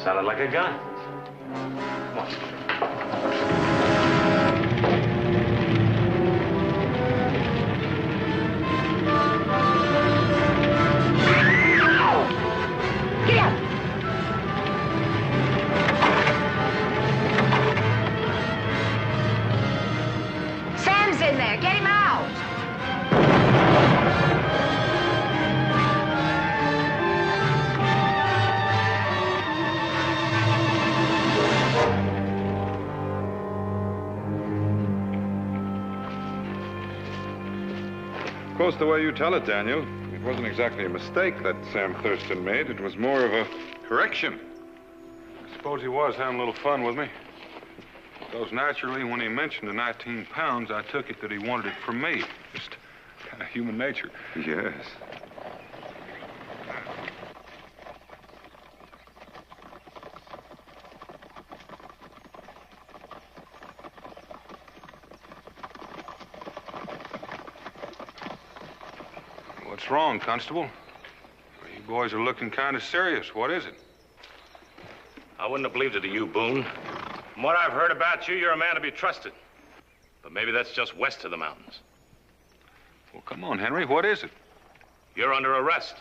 Sounded like a gun. Come on. Get out! Sam's in there. Get him out! Of course, the way you tell it, Daniel, it wasn't exactly a mistake that Sam Thurston made. It was more of a correction. I suppose he was having a little fun with me. Because naturally, when he mentioned the 19 pounds, I took it that he wanted it from me. Just kind of human nature. Yes. What's wrong, Constable? You boys are looking kind of serious. What is it? I wouldn't have believed it of you, Boone. From what I've heard about you, you're a man to be trusted. But maybe that's just west of the mountains. Well, come on, Henry. What is it? You're under arrest.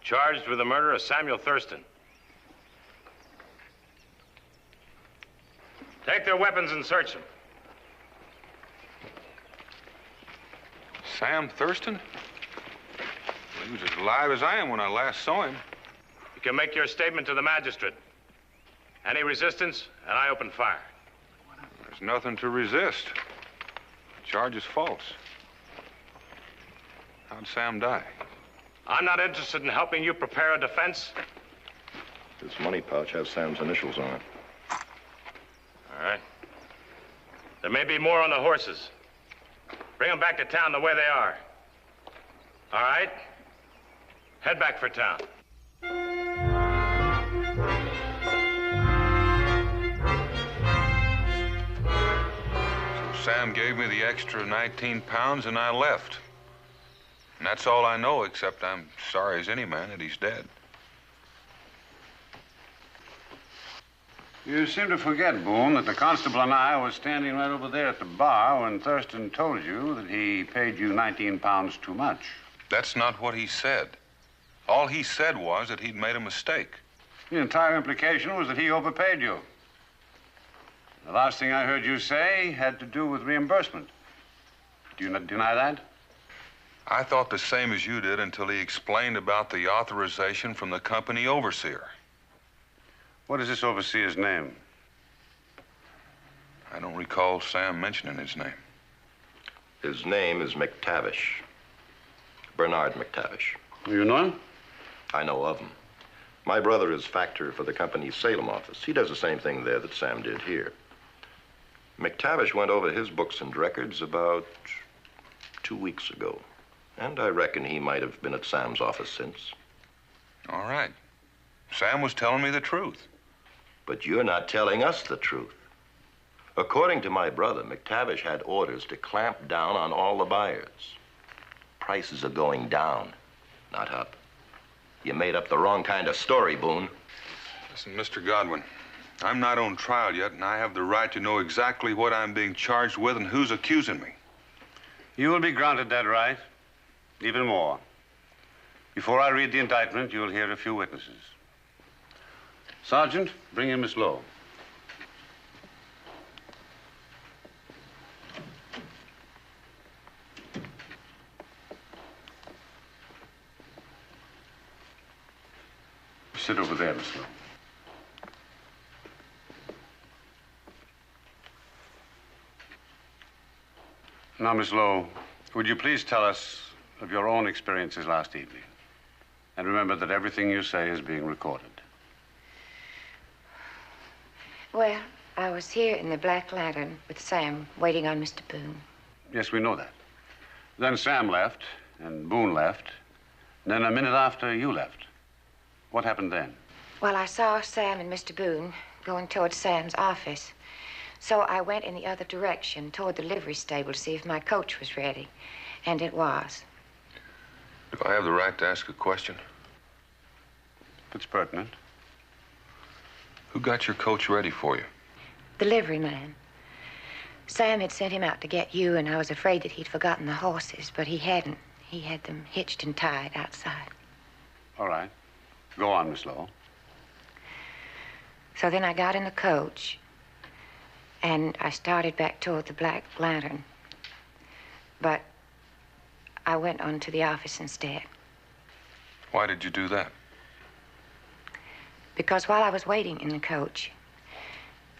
Charged with the murder of Samuel Thurston. Take their weapons and search them. Sam Thurston? He was as alive as I am when I last saw him. You can make your statement to the magistrate. Any resistance, and I open fire. There's nothing to resist. The charge is false. How'd Sam die? I'm not interested in helping you prepare a defense. This money pouch has Sam's initials on it. All right. There may be more on the horses. Bring them back to town the way they are. All right? Head back for town. Sam gave me the extra 19 pounds and I left. And that's all I know, except I'm sorry as any man that he's dead. You seem to forget, Boone, that the constable and I were standing right over there at the bar when Thurston told you that he paid you 19 pounds too much. That's not what he said. All he said was that he'd made a mistake. The entire implication was that he overpaid you. The last thing I heard you say had to do with reimbursement. Do you not deny that? I thought the same as you did until he explained about the authorization from the company overseer. What is this overseer's name? I don't recall Sam mentioning his name. His name is McTavish. Bernard McTavish. You know him? I know of him. My brother is factor for the company's Salem office. He does the same thing there that Sam did here. McTavish went over his books and records about 2 weeks ago. And I reckon he might have been at Sam's office since. All right. Sam was telling me the truth. But you're not telling us the truth. According to my brother, McTavish had orders to clamp down on all the buyers. Prices are going down, not up. You made up the wrong kind of story, Boone. Listen, Mr. Godwin, I'm not on trial yet, and I have the right to know exactly what I'm being charged with and who's accusing me. You will be granted that right. Even more. Before I read the indictment, you'll hear a few witnesses. Sergeant, bring in Miss Lowe. Sit over there, Miss Lowe. Now, Miss Lowe, would you please tell us of your own experiences last evening? And remember that everything you say is being recorded. Well, I was here in the Black Lantern with Sam, waiting on Mr. Boone. Yes, we know that. Then Sam left, and Boone left. And then a minute after, you left. What happened then? Well, I saw Sam and Mr. Boone going toward Sam's office. So I went in the other direction, toward the livery stable, to see if my coach was ready. And it was. Do I have the right to ask a question? If it's pertinent. Who got your coach ready for you? The livery man. Sam had sent him out to get you, and I was afraid that he'd forgotten the horses, but he hadn't. He had them hitched and tied outside. All right. Go on, Miss Lowell. So then I got in the coach, and I started back toward the Black Lantern. But I went on to the office instead. Why did you do that? Because while I was waiting in the coach,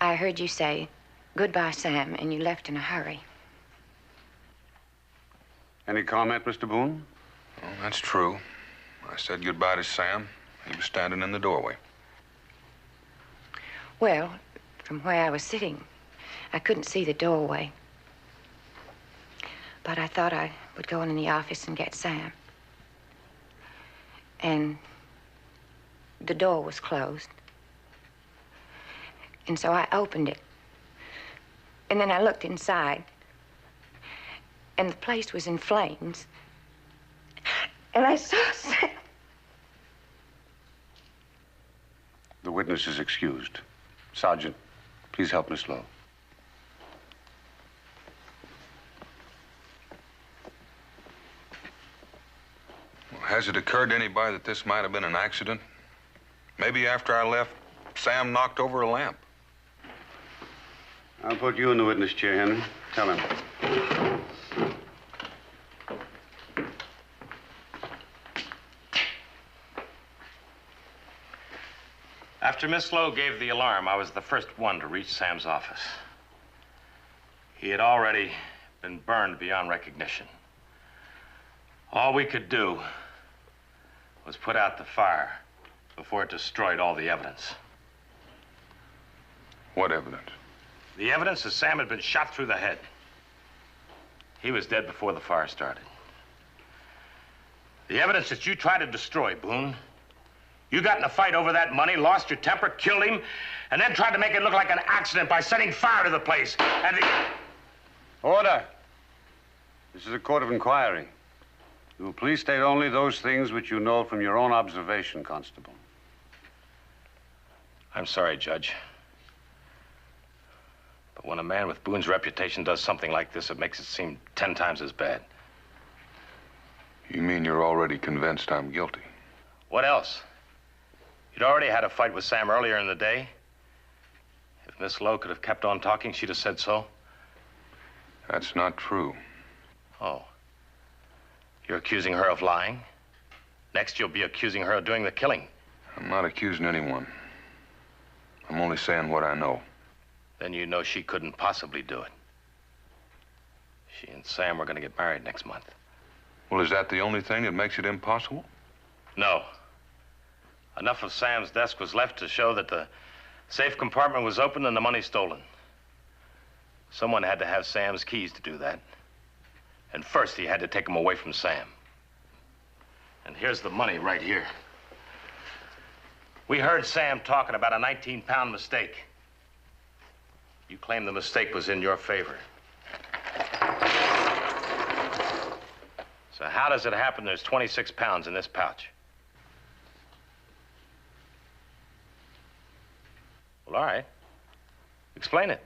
I heard you say, "Goodbye, Sam," and you left in a hurry. Any comment, Mr. Boone? Well, that's true. I said goodbye to Sam. He was standing in the doorway. Well, from where I was sitting, I couldn't see the doorway. But I thought I would go in the office and get Sam. And the door was closed. And so I opened it. And then I looked inside. And the place was in flames. And I saw Sam. The witness is excused. Sergeant, please help Miss Lowe. Well, has it occurred to anybody that this might have been an accident? Maybe after I left, Sam knocked over a lamp. I'll put you in the witness chair, Henry. Tell him. After Miss Lowe gave the alarm, I was the first one to reach Sam's office. He had already been burned beyond recognition. All we could do was put out the fire before it destroyed all the evidence. What evidence? The evidence that Sam had been shot through the head. He was dead before the fire started. The evidence that you tried to destroy, Boone. You got in a fight over that money, lost your temper, killed him, and then tried to make it look like an accident by setting fire to the place. And the... Order. This is a court of inquiry. You will please state only those things which you know from your own observation, Constable. I'm sorry, Judge. But when a man with Boone's reputation does something like this, it makes it seem 10 times as bad. You mean you're already convinced I'm guilty? What else? You'd already had a fight with Sam earlier in the day. If Miss Lowe could have kept on talking, she'd have said so. That's not true. Oh. You're accusing her of lying? Next, you'll be accusing her of doing the killing. I'm not accusing anyone. I'm only saying what I know. Then you know she couldn't possibly do it. She and Sam were going to get married next month. Well, is that the only thing that makes it impossible? No. Enough of Sam's desk was left to show that the safe compartment was open and the money stolen. Someone had to have Sam's keys to do that. And first, he had to take them away from Sam. And here's the money right here. We heard Sam talking about a 19-pound mistake. You claim the mistake was in your favor. So how does it happen there's 26 pounds in this pouch? Well, all right. Explain it.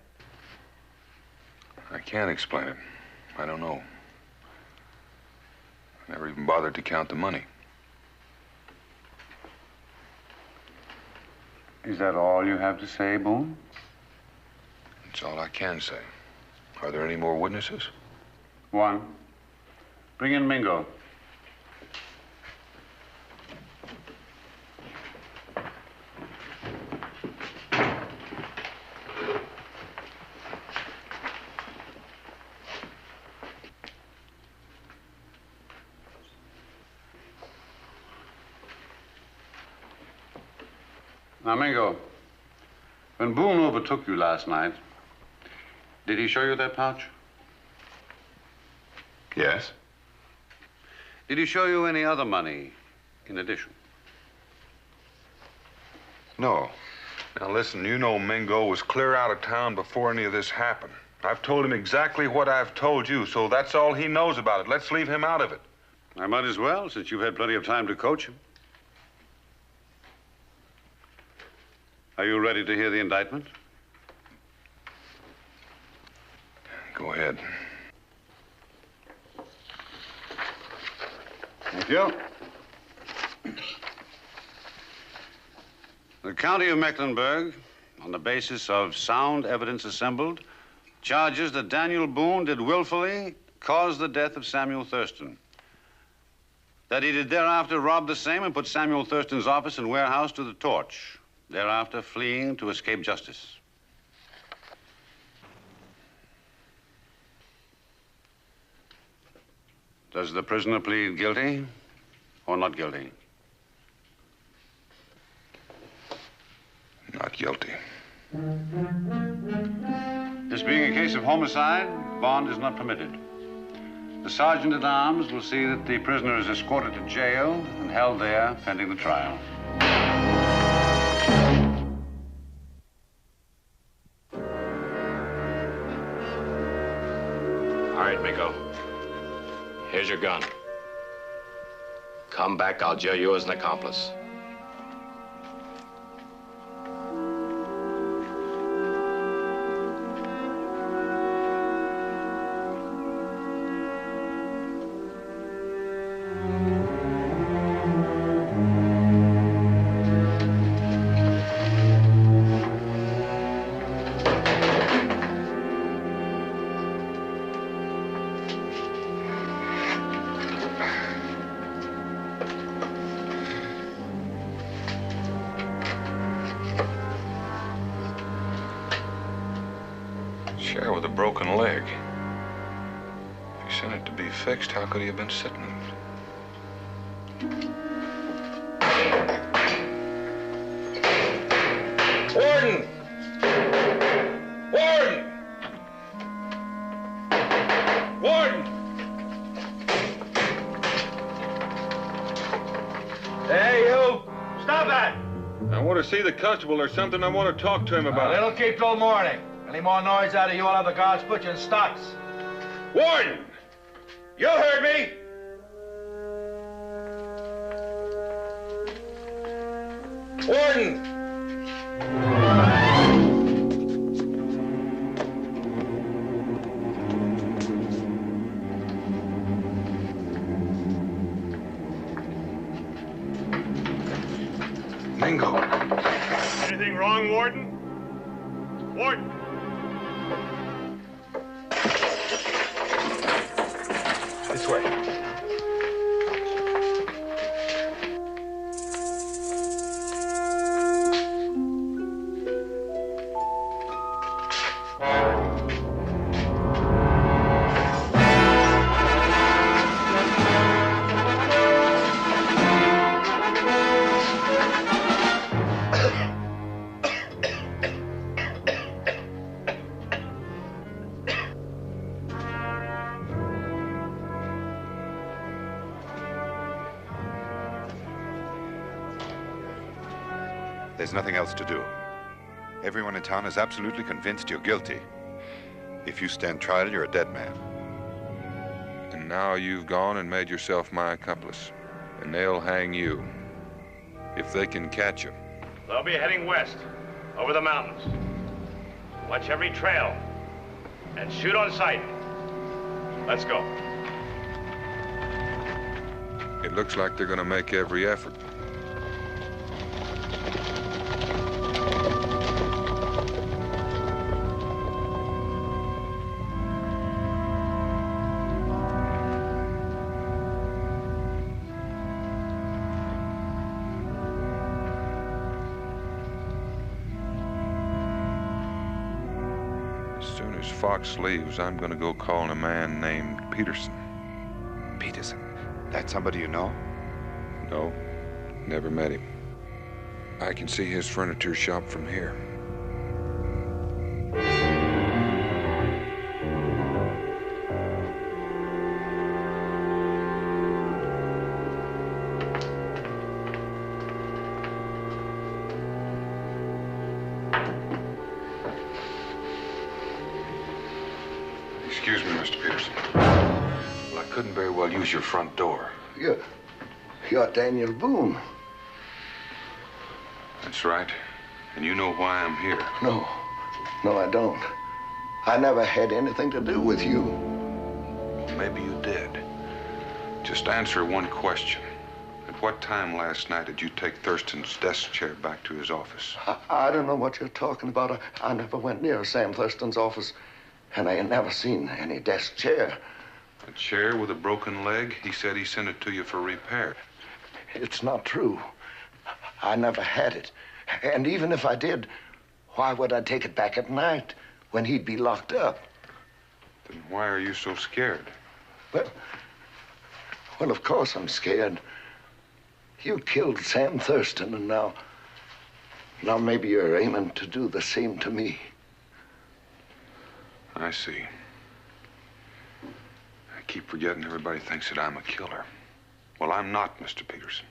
I can't explain it. I don't know. I never even bothered to count the money. Is that all you have to say, Boone? That's all I can say. Are there any more witnesses? One. Bring in Mingo. Now, Mingo, when Boone overtook you last night, did he show you that pouch? Yes. Did he show you any other money in addition? No. Now, listen, you know Mingo was clear out of town before any of this happened. I've told him exactly what I've told you, so that's all he knows about it. Let's leave him out of it. I might as well, since you've had plenty of time to coach him. Are you ready to hear the indictment? Go ahead. Thank you. The County of Mecklenburg, on the basis of sound evidence assembled, charges that Daniel Boone did willfully cause the death of Samuel Thurston. That he did thereafter rob the same and put Samuel Thurston's office and warehouse to the torch, thereafter fleeing to escape justice. Does the prisoner plead guilty or not guilty? Not guilty. This being a case of homicide, bond is not permitted. The sergeant-at-arms will see that the prisoner is escorted to jail and held there pending the trial. All right, Mingo. Here's your gun. Come back, I'll jail you as an accomplice. Chair with a broken leg. If he sent it to be fixed, how could he have been sitting in it? Warden! Warden! Warden! Hey, you! Stop that! I want to see the constable or something. I want to talk to him about it. It'll keep till morning. Any more noise out of you, I'll have the guards put you in stocks. Warden! You heard me! Warden! Mingo. Anything wrong, Warden? Warden! This way. There's nothing else to do. Everyone in town is absolutely convinced you're guilty. If you stand trial, you're a dead man. And now you've gone and made yourself my accomplice. And they'll hang you. If they can catch you. They'll be heading west, over the mountains. Watch every trail, and shoot on sight. Let's go. It looks like they're going to make every effort. As soon as Fox leaves, I'm going to go call a man named Peterson. Peterson? That's somebody you know? No, never met him. I can see his furniture shop from here. Excuse me, Mr. Peterson. Well, I couldn't very well use your front door. You're Daniel Boone. That's right. And you know why I'm here. No. No, I don't. I never had anything to do with you. Maybe you did. Just answer one question. At what time last night did you take Thurston's desk chair back to his office? I don't know what you're talking about. I never went near Sam Thurston's office, and I ain't never seen any desk chair. A chair with a broken leg? He said he sent it to you for repair. It's not true. I never had it. And even if I did, why would I take it back at night when he'd be locked up? Then why are you so scared? Well, of course I'm scared. You killed Sam Thurston, and now maybe you're aiming to do the same to me. I see. I keep forgetting everybody thinks that I'm a killer. Well, I'm not, Mr. Peterson.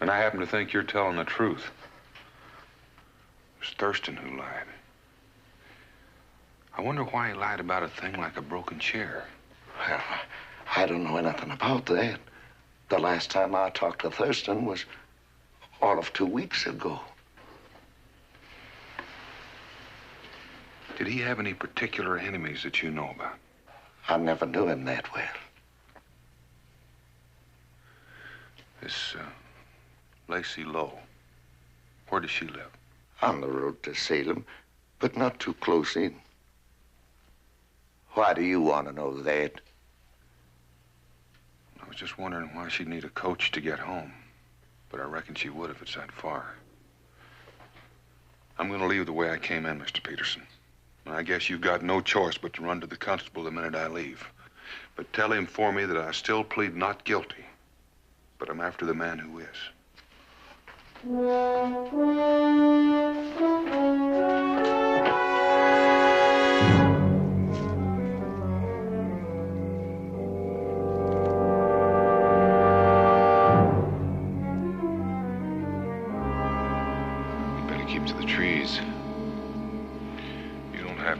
And I happen to think you're telling the truth. It was Thurston who lied. I wonder why he lied about a thing like a broken chair. Well, I don't know anything about that. The last time I talked to Thurston was all of 2 weeks ago. Did he have any particular enemies that you know about? I never knew him that well. This, Lacey Lowe, where does she live? On the road to Salem, but not too close in. Why do you want to know that? I was just wondering why she'd need a coach to get home. But I reckon she would if it's that far. I'm going to leave the way I came in, Mr. Peterson. And I guess you've got no choice but to run to the constable the minute I leave. But tell him for me that I still plead not guilty. But I'm after the man who is.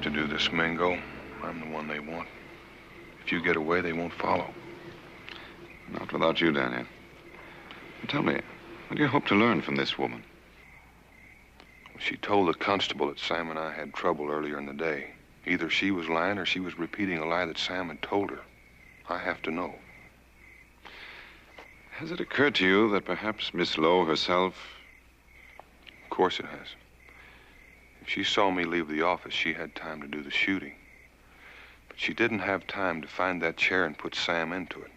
To do this, Mingo. I'm the one they want. If you get away, they won't follow. Not without you, Daniel. Tell me, what do you hope to learn from this woman? She told the constable that Sam and I had trouble earlier in the day. Either she was lying or she was repeating a lie that Sam had told her. I have to know. Has it occurred to you that perhaps Miss Lowe herself... Of course it has. If she saw me leave the office, she had time to do the shooting. But she didn't have time to find that chair and put Sam into it.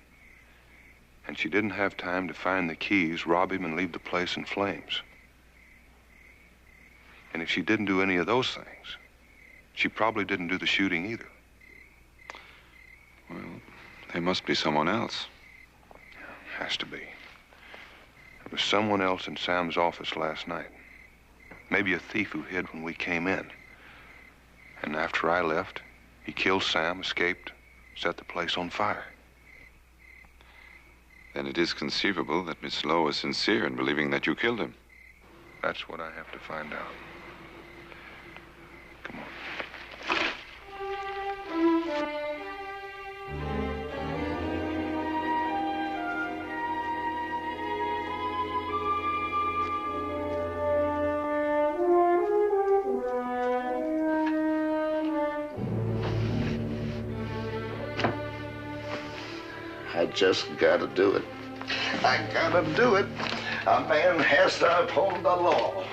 And she didn't have time to find the keys, rob him, and leave the place in flames. And if she didn't do any of those things, she probably didn't do the shooting either. Well, there must be someone else. Has to be. There was someone else in Sam's office last night. Maybe a thief who hid when we came in. And after I left, he killed Sam, escaped, set the place on fire. Then it is conceivable that Miss Lowe is sincere in believing that you killed him. That's what I have to find out. Come on. I just gotta do it. I gotta do it. A man has to uphold the law.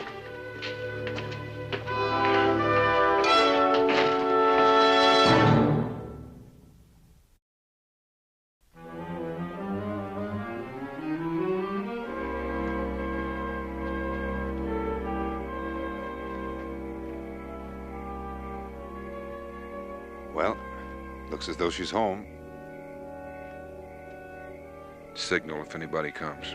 Well, looks as though she's home. Signal if anybody comes.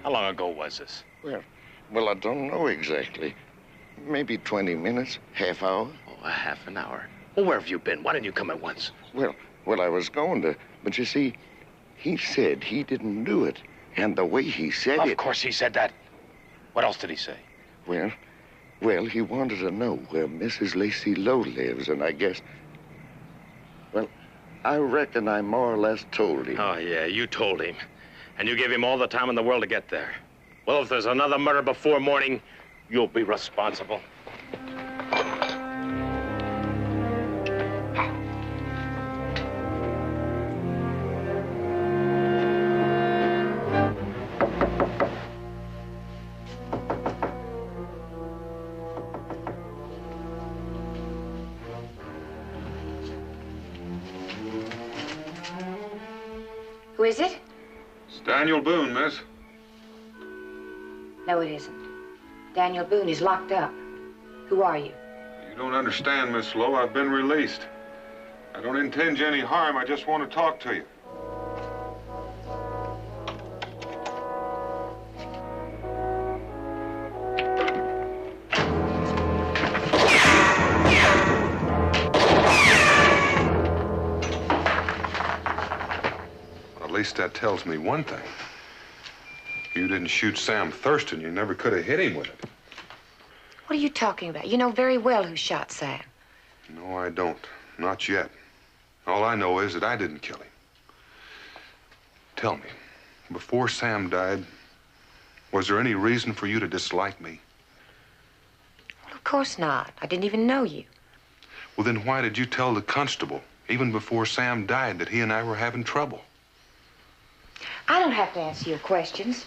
How long ago was this? Well, I don't know exactly. Maybe 20 minutes, half hour. Oh, a half an hour. Well, where have you been? Why didn't you come at once? Well, I was going to, but you see, he said he didn't do it. And the way he said it... Of course he said that. What else did he say? Well, he wanted to know where Mrs. Lacey Lowe lives, and I guess... Well, I reckon I more or less told him. Oh, yeah, you told him. And you gave him all the time in the world to get there. Well, if there's another murder before morning, you'll be responsible. Who is it? It's Daniel Boone, miss. No, it isn't. Daniel Boone is locked up. Who are you? You don't understand, Miss Lowe. I've been released. I don't intend you any harm. I just want to talk to you. At least that tells me one thing. You didn't shoot Sam Thurston. You never could have hit him with it. What are you talking about? You know very well who shot Sam. No, I don't. Not yet. All I know is that I didn't kill him. Tell me, before Sam died, was there any reason for you to dislike me? Well, of course not. I didn't even know you. Well, then why did you tell the constable, even before Sam died, that he and I were having trouble? I don't have to answer your questions.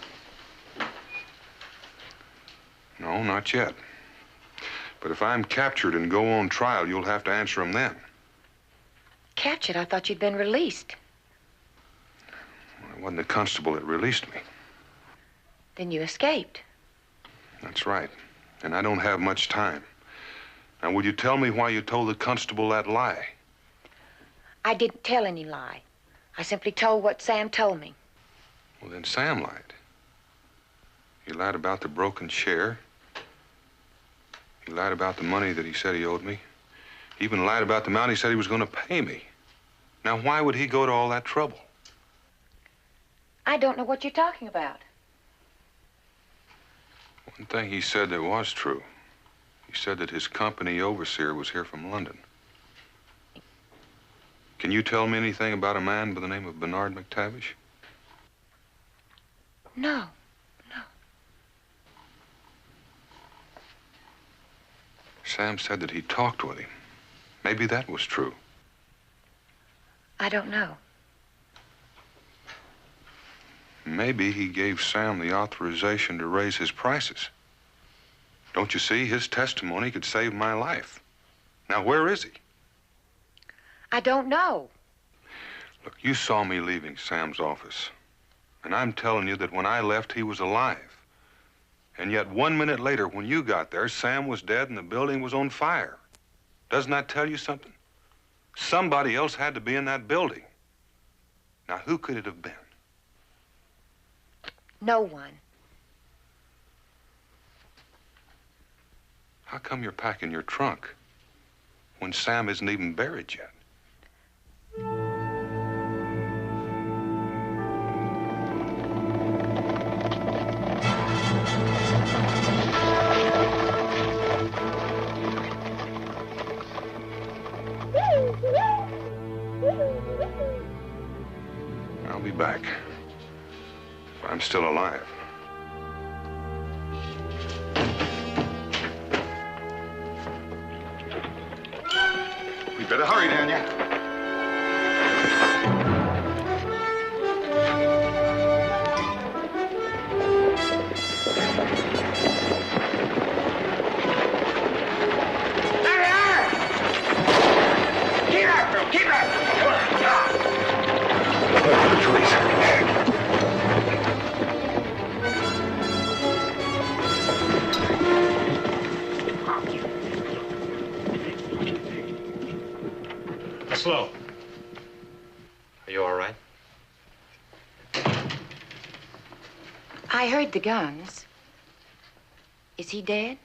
No, not yet. But if I'm captured and go on trial, you'll have to answer them then. Captured? I thought you'd been released. It wasn't the constable that released me. Then you escaped. That's right. And I don't have much time. Now, would you tell me why you told the constable that lie? I didn't tell any lie. I simply told what Sam told me. Well, then Sam lied. He lied about the broken chair. He lied about the money that he said he owed me. He even lied about the amount he said he was going to pay me. Now, why would he go to all that trouble? I don't know what you're talking about. One thing he said that was true. He said that his company overseer was here from London. Can you tell me anything about a man by the name of Bernard McTavish? No. Sam said that he talked with him. Maybe that was true. I don't know. Maybe he gave Sam the authorization to raise his prices. Don't you see? His testimony could save my life. Now, where is he? I don't know. Look, you saw me leaving Sam's office. And I'm telling you that when I left, he was alive. And yet 1 minute later, when you got there, Sam was dead and the building was on fire. Doesn't that tell you something? Somebody else had to be in that building. Now, who could it have been? No one. How come you're packing your trunk when Sam isn't even buried yet? I'll be back. If I'm still alive. We better hurry, Daniel. Slow. Are you all right? I heard the guns. Is he dead?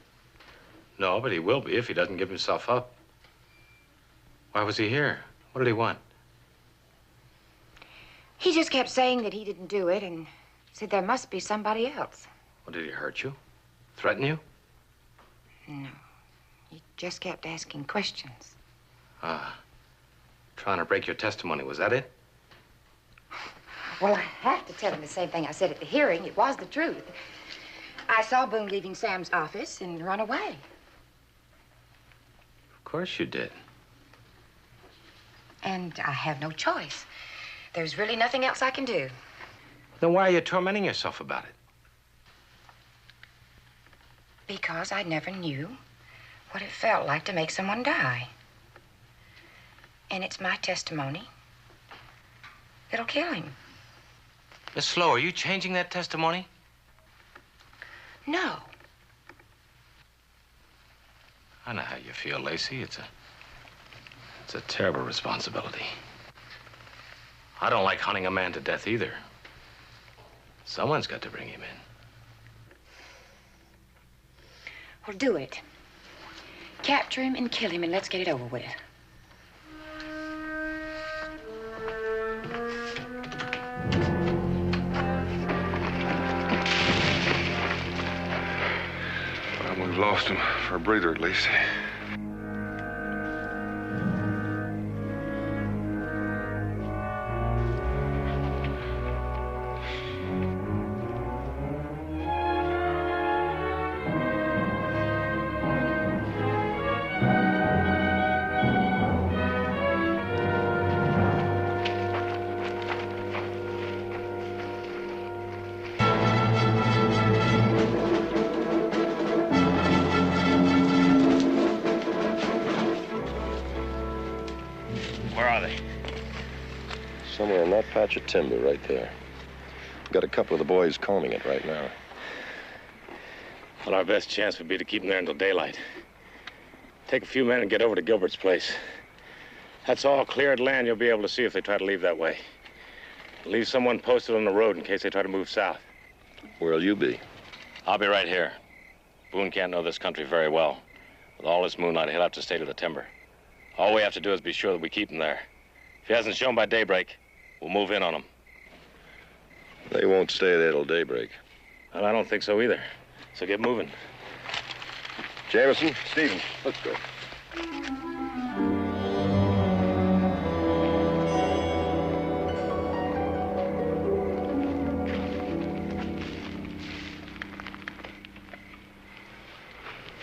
No, but he will be if he doesn't give himself up. Why was he here? What did he want? He just kept saying that he didn't do it and said there must be somebody else. Well, did he hurt you? Threaten you? No. He just kept asking questions. Ah. Trying to break your testimony, was that it? Well, I have to tell him the same thing I said at the hearing. It was the truth. I saw Boone leaving Sam's office and run away. Of course you did. And I have no choice. There's really nothing else I can do. Then why are you tormenting yourself about it? Because I never knew what it felt like to make someone die. And it's my testimony that'll kill him. Miss Slow, are you changing that testimony? No. I know how you feel, Lacey. It's a terrible responsibility. I don't like hunting a man to death either. Someone's got to bring him in. Well, do it. Capture him and kill him, and let's get it over with. Well, we've lost him for a breather, at least. Somewhere in that patch of timber right there. Got a couple of the boys combing it right now. Well, our best chance would be to keep them there until daylight. Take a few men and get over to Gilbert's place. That's all cleared land you'll be able to see if they try to leave that way. Leave someone posted on the road in case they try to move south. Where'll you be? I'll be right here. Boone can't know this country very well. With all this moonlight, he'll have to stay to the timber. All we have to do is be sure that we keep him there. If he hasn't shown by daybreak, we'll move in on him. They won't stay there till daybreak. Well, I don't think so either. So get moving. Jameson, Stevens, let's go.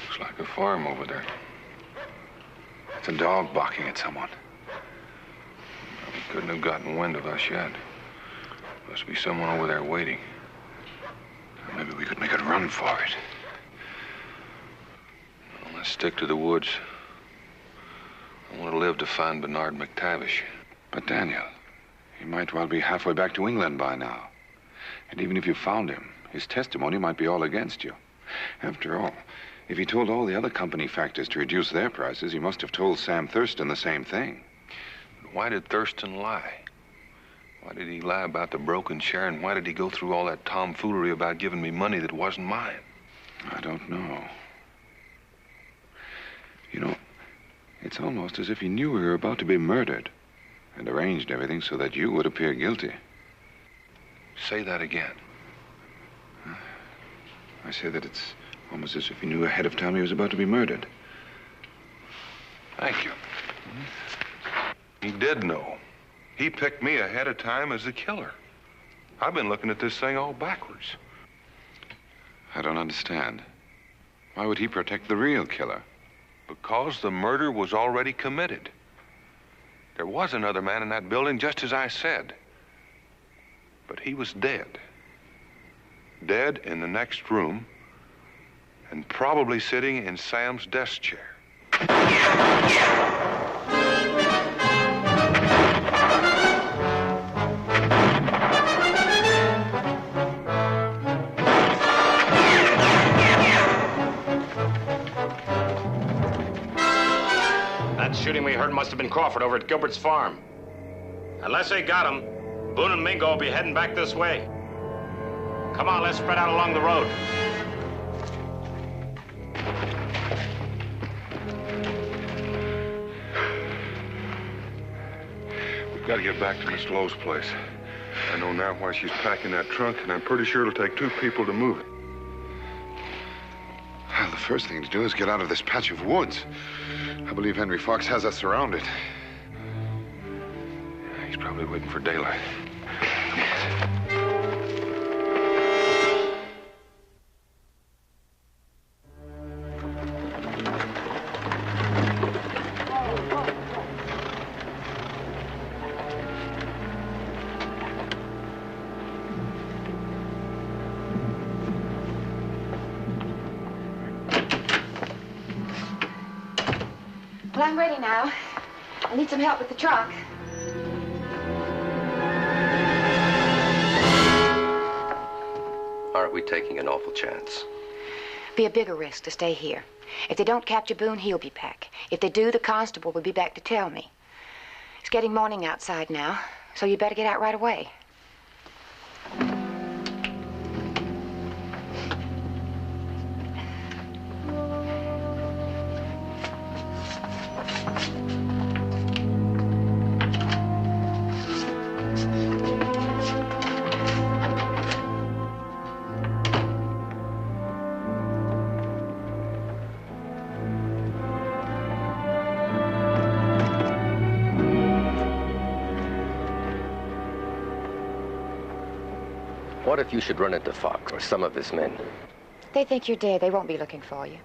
Looks like a farm over there. It's a dog barking at someone. Couldn't have gotten wind of us yet. Must be someone over there waiting. Maybe we could make a run for it. Well, let's stick to the woods. I want to live to find Bernard McTavish. But Daniel, he might well be halfway back to England by now. And even if you found him, his testimony might be all against you. After all, if he told all the other company factors to reduce their prices, he must have told Sam Thurston the same thing. Why did Thurston lie? Why did he lie about the broken share, and why did he go through all that tomfoolery about giving me money that wasn't mine? I don't know. You know, it's almost as if he knew we were about to be murdered and arranged everything so that you would appear guilty. Say that again. I say that it's almost as if he knew ahead of time he was about to be murdered. Thank you. He did know. He picked me ahead of time as the killer. I've been looking at this thing all backwards. I don't understand. Why would he protect the real killer? Because the murder was already committed. There was another man in that building, just as I said. But he was dead. Dead in the next room, and probably sitting in Sam's desk chair. Shooting we heard must have been Crawford over at Gilbert's farm. Unless they got him, Boone and Mingo will be heading back this way. Come on, let's spread out along the road. We've got to get back to Miss Lowe's place. I know now why she's packing that trunk, and I'm pretty sure it'll take 2 people to move it. Well, the first thing to do is get out of this patch of woods. I believe Henry Fox has us surrounded. probably waiting for daylight. Well, I'm ready now. I need some help with the truck. Aren't we taking an awful chance? Be a bigger risk to stay here. If they don't capture Boone, he'll be back. If they do, the constable will be back to tell me. It's getting morning outside now, so you better get out right away. What if you should run into Fox or some of his men? They think you're dead. They won't be looking for you.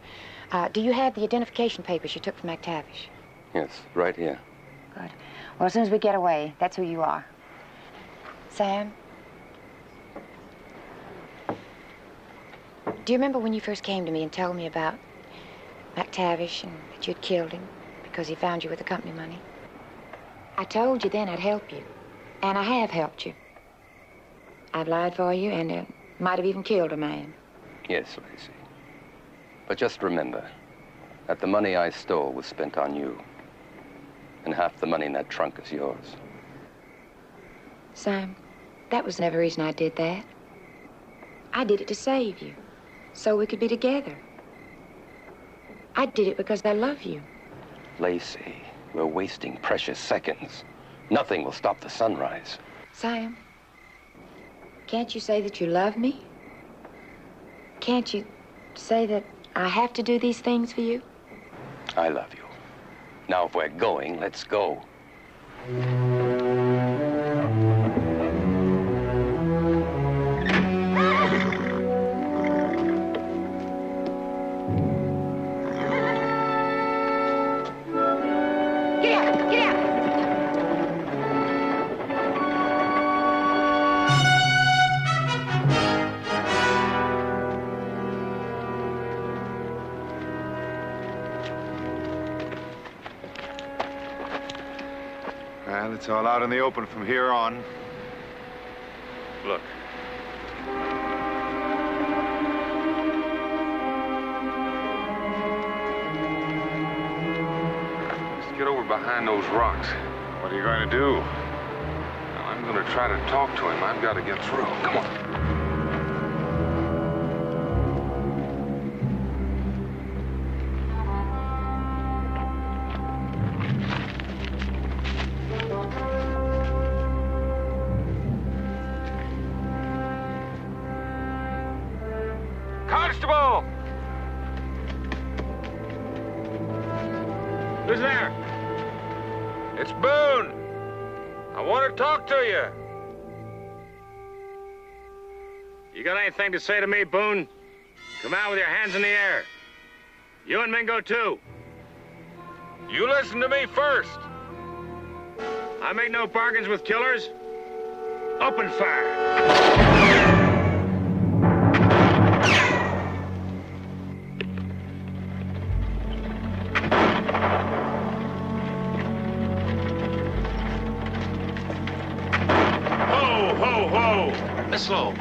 Do you have the identification papers you took from McTavish? Yes, right here. Good. Well, as soon as we get away, that's who you are. Sam? Do you remember when you first came to me and told me about McTavish and that you'd killed him because he found you with the company money? I told you then I'd help you. And I have helped you. I've lied for you and might have even killed a man. Yes, Lacey. But just remember that the money I stole was spent on you. And half the money in that trunk is yours. Sam, that was never the reason I did that. I did it to save you, so we could be together. I did it because I love you. Lacey, we're wasting precious seconds. Nothing will stop the sunrise. Sam, can't you say that you love me? Can't you say that I have to do these things for you? I love you. Now, if we're going, let's go. Well, it's all out in the open from here on. Look. Let's get over behind those rocks. What are you going to do? Well, I'm going to try to talk to him. I've got to get through. Come on. Constable! Who's there? It's Boone. I want to talk to you. You got anything to say to me, Boone? Come out with your hands in the air. You and Mingo, too. You listen to me first. I make no bargains with killers. Open fire.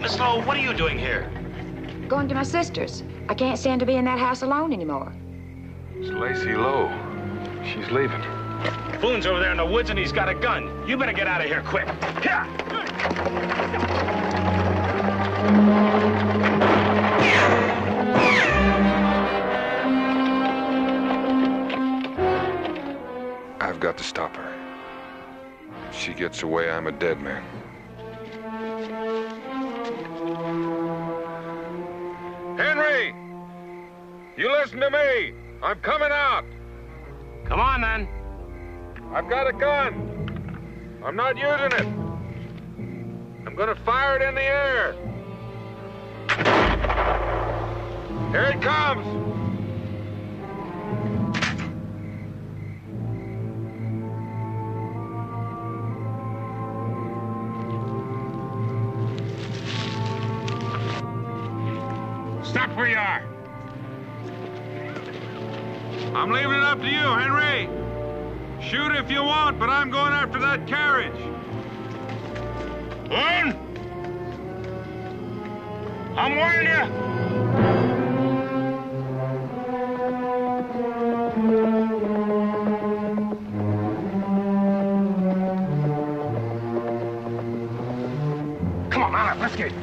Miss Lowe, what are you doing here? Going to my sister's. I can't stand to be in that house alone anymore. It's Lacey Lowe. She's leaving. Boone's over there in the woods and he's got a gun. You better get out of here quick. Here. I've got to stop her. If she gets away, I'm a dead man. Henry! You listen to me! I'm coming out! Come on, then. I've got a gun! I'm not using it. I'm gonna fire it in the air. Here it comes. Stop where you are. I'm leaving it up to you, Henry. Shoot if you want, but I'm going after that carriage. Boone! I'm warning you. Come on, mount up. Let's get it.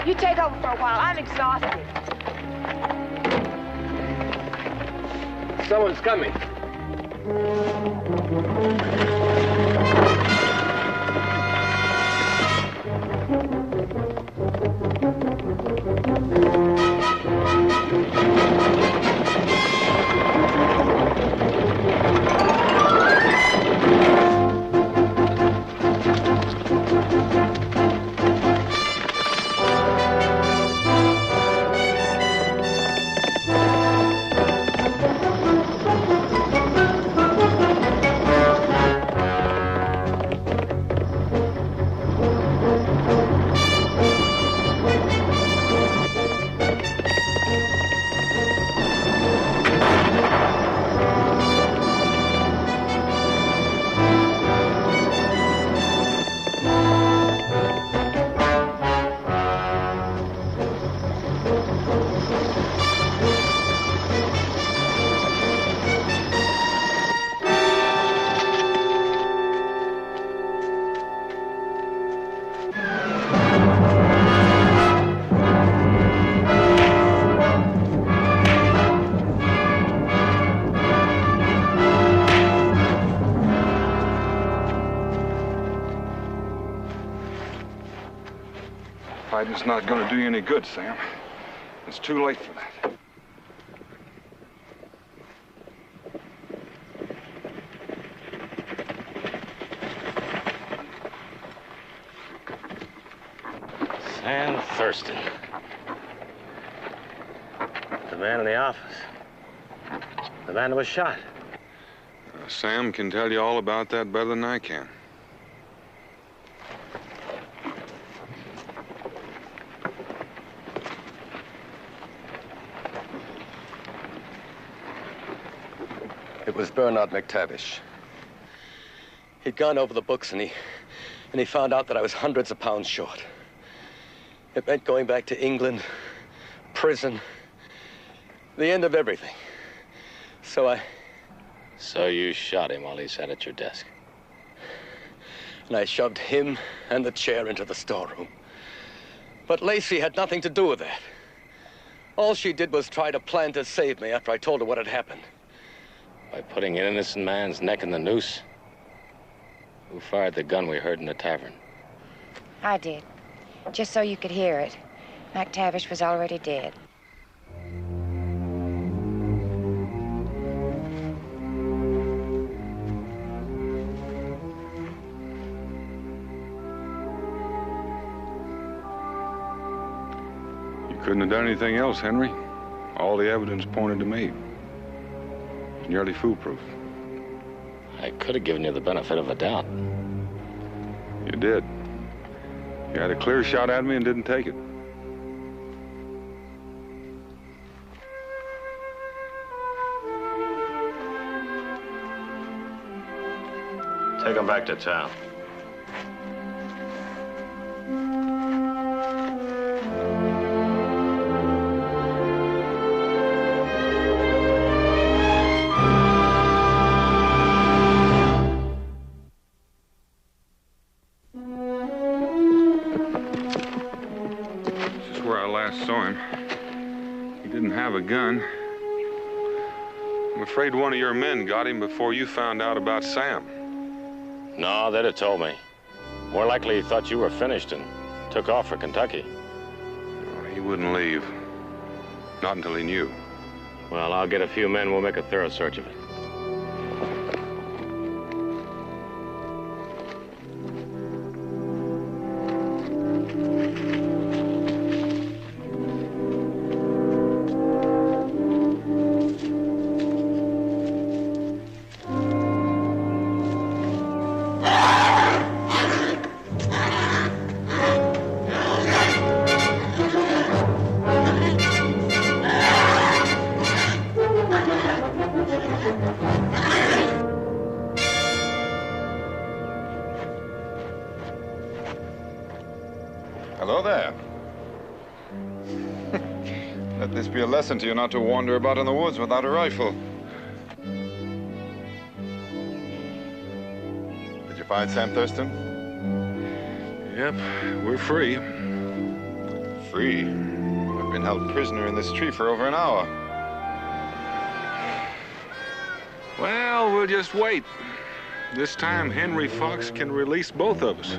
You take over for a while. I'm exhausted. Someone's coming. Fighting's not going to do you any good, Sam. It's too late for that. Sam Thurston. The man in the office. The man who was shot. Sam can tell you all about that better than I can. It was Bernard McTavish. He'd gone over the books and he found out that I was hundreds of pounds short. It meant going back to England, prison, the end of everything. So you shot him while he sat at your desk? And I shoved him and the chair into the storeroom. But Lacey had nothing to do with that. All she did was try to plan to save me after I told her what had happened. By putting an innocent man's neck in the noose? Who fired the gun we heard in the tavern? I did. Just so you could hear it. McTavish was already dead. You couldn't have done anything else, Henry. All the evidence pointed to me. It's nearly foolproof. I could have given you the benefit of a doubt. You did. You had a clear shot at me and didn't take it. Take him back to town. Saw him. He didn't have a gun. I'm afraid one of your men got him before you found out about Sam. No, they'd have told me. More likely he thought you were finished and took off for Kentucky. He wouldn't leave. Not until he knew. Well, I'll get a few men. We'll make a thorough search of it. Hello there. Let this be a lesson to you not to wander about in the woods without a rifle. Did you find Sam Thurston? Yep, we're free. Free? I've been held prisoner in this tree for over an hour. Well, we'll just wait. This time, Henry Fox can release both of us.